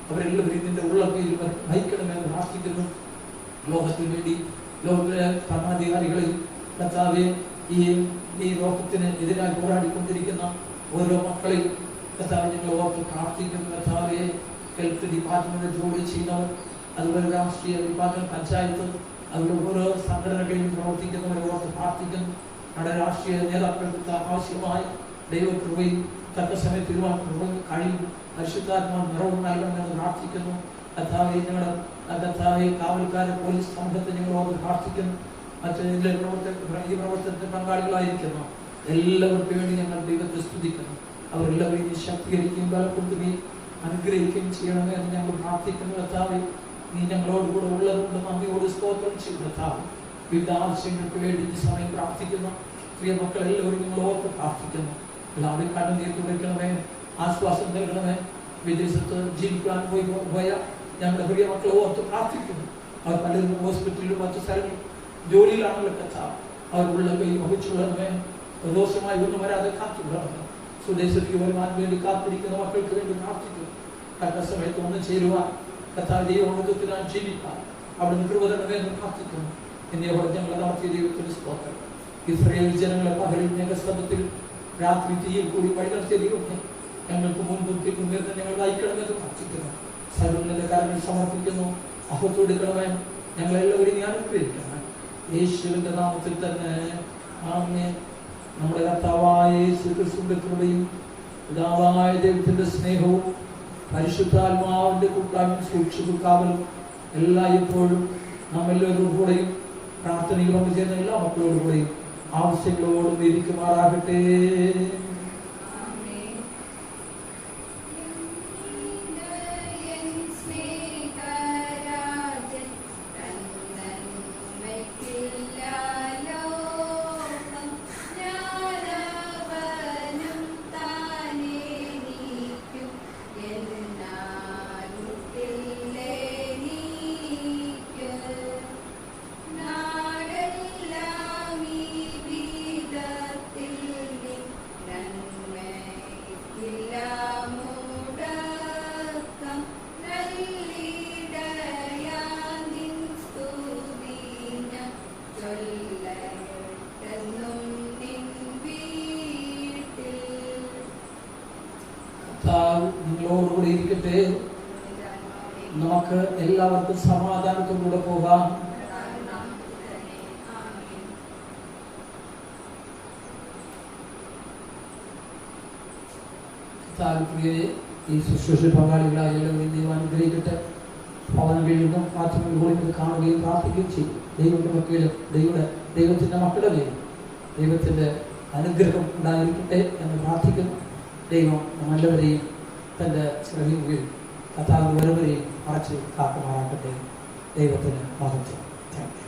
അവരെല്ലാവരും നിന്റെ ഉള്ളത്തിൽ നയിക്കണമെന്ന് പ്രാർത്ഥിക്കുന്നു. ലോകത്തിന് വേണ്ടി ലോകത്തിലെ ഭരണാധികാരികളെയും കർത്താവെ, ഈ ലോകത്തിന് എതിരായി പോരാടിക്കൊണ്ടിരിക്കുന്ന ഓരോ മക്കളെയും കർത്താവ് ഞങ്ങൾ ഓർത്ത് പ്രാർത്ഥിക്കുന്നു. കർത്താവെ, ഹെൽത്ത് ഡിപ്പാർട്ട്മെന്റ് ജോലി ചെയ്യുന്നവർ, അതുപോലെ രാഷ്ട്രീയ ഡിപ്പാർട്ട്മെന്റ്, പഞ്ചായത്ത്, അതുപോലെ ഓരോ സംഘടനകളിലും പ്രവർത്തിക്കുന്നവരെ ഓർത്ത് പ്രാർത്ഥിക്കുന്നു. നമ്മുടെ രാഷ്ട്രീയ നേതാക്കൾക്ക് ആവശ്യമായ ദൈവകൃപയും തക്ക സമയത്ത് ഇരുവാൻ കൃപയും കഴിയും പരിശുദ്ധാത്മാ നിറവും നൽകണമെന്ന് പ്രാർത്ഥിക്കുന്നു. കർത്താവേ, ഞങ്ങളുടെ കർത്താവെ കാവൽക്കാരെ പോലീസ് സമൂഹത്തെ ഞങ്ങളോട് പ്രാർത്ഥിക്കുന്നു. മറ്റ് ഈ പ്രവർത്തനത്തിൽ പങ്കാളികളായിരിക്കുന്നു എല്ലാവർക്കും വേണ്ടി ഞങ്ങൾ ദൈവത്തെ സ്തുതിക്കുന്നു. അവരെല്ലാവരെയും ശക്തീകരിക്കുകയും ബലപ്പെടുത്തുകയും അനുഗ്രഹിക്കുകയും ചെയ്യണമേ എന്ന് ഞങ്ങൾ പ്രാർത്ഥിക്കുന്നു. കർത്താവേ, നീ ഞങ്ങളോടുകൂടെ ഉള്ളതുകൊണ്ട് നന്ദിയോട് സ്തോത്രം ചെയ്തു. കർത്താവ്, വിവിധ ആവശ്യങ്ങൾക്ക് വേണ്ടി ഈ സമയം പ്രാർത്ഥിക്കുന്നു. പ്രിയ മക്കളെല്ലാവരും ഞങ്ങളോർത്ത് പ്രാർത്ഥിക്കുന്നു. എല്ലാവരും കണ്ണുനീർ തുടയ്ക്കണമേ, ആശ്വാസം നൽകണമേ. വിദേശത്ത് ജീവിക്കാൻ പോയ ഞങ്ങളുടെ പ്രിയ മക്കളെ ഓർത്ത് പ്രാർത്ഥിക്കുന്നു. അവർ പലരും ഹോസ്പിറ്റലിലും മറ്റു സ്ഥലങ്ങളിൽ ജോലിയിലാണല്ലോ. കർത്താവ്, അവർ ഉള്ള കൈ വഹിച്ചുകൊള്ളണമേ. ദോഷമായി ഒന്നും വരാതെ കാത്തുകൊള്ളണമേ. സ്വദേശത്തേക്ക് വരുവാൻ വേണ്ടി കാത്തിരിക്കുന്ന മക്കൾക്ക് വേണ്ടി പ്രാർത്ഥിക്കുന്നു. തക്ക സമയത്ത് ഒന്ന് ചേരുവാൻ കർത്താവ് ദൈവത്തിൽ ജീവിക്കാൻ അവിടുന്ന് കൃപ തരണമേ പ്രാർത്ഥിക്കുന്നു. എന്നോട് ഞങ്ങൾ നടത്തിയ ദൈവത്തിന് സ്തോത്രം. ഇസ്രായേൽ ജനങ്ങളെ പകലിൽ മേഘസ്തംഭത്തിൽ രാത്രി തീയിൽ കൂടി വഴി നടത്തിയ ദൈവത്തെ ഞങ്ങൾക്ക് മുൻപും ഉയർന്ന് ഞങ്ങൾ നയിക്കണമെന്ന് പ്രാർത്ഥിക്കുന്നു. സർവ്വങ്ങളുടെ കാര്യങ്ങൾ സമർപ്പിക്കുന്നു. അഹത്തെടുക്കണമേ. ഞങ്ങളെല്ലാവരും ഞാൻ അനുഗ്രഹിക്കണം. യേശുവിന്റെ നാമത്തിൽ തന്നെ ആമേൻ. നമ്മുടെ കർത്താവായ യേശു ക്രിസ്തുവിന്റെ കൃപയും പിതാവായ ദൈവത്തിന്റെ സ്നേഹവും പരിശുദ്ധാത്മാവിന്റെ കൂട്ടായ്മയും സൂക്ഷിച്ചു കാവലും എല്ലായ്പ്പോഴും നമ്മെല്ലാവരും കൂടെയും പ്രാർത്ഥനയിൽ പങ്കുചേർന്ന എല്ലാ മക്കളോടും കൂടെയും ആവശ്യങ്ങളോടും ഇരിക്കുമാറാകട്ടെ. നിങ്ങളോടുകൂടി ഇരിക്കട്ടെ. നമുക്ക് എല്ലാവർക്കും സമാധാനത്തോടുകൂടെ പോകാം. ഈ ശുശ്രൂഷ പങ്കാളികളായ ദൈവം അനുഗ്രഹിക്കട്ടെ. ഭവനങ്ങളിൽ നിന്നും മാധ്യമങ്ങളിലൂടെ കാണുകയും പ്രാർത്ഥിക്കുകയും ചെയ്യും. ദൈവത്തിന്റെ മക്കളിലും ദൈവത്തിന്റെ മക്കളുടെ മേലും ദൈവത്തിന്റെ അനുഗ്രഹം ഉണ്ടായിരിക്കട്ടെ എന്ന് പ്രാർത്ഥിക്കുന്നു. ദൈവം നല്ലവരെയും തൻ്റെ ശ്രമിക്കുകയും കഥാവ് വരവരെയും മറച്ച് കാക്കുമാറാക്കട്ടെ. ദൈവത്തിന് മഹത്വം. Thank you.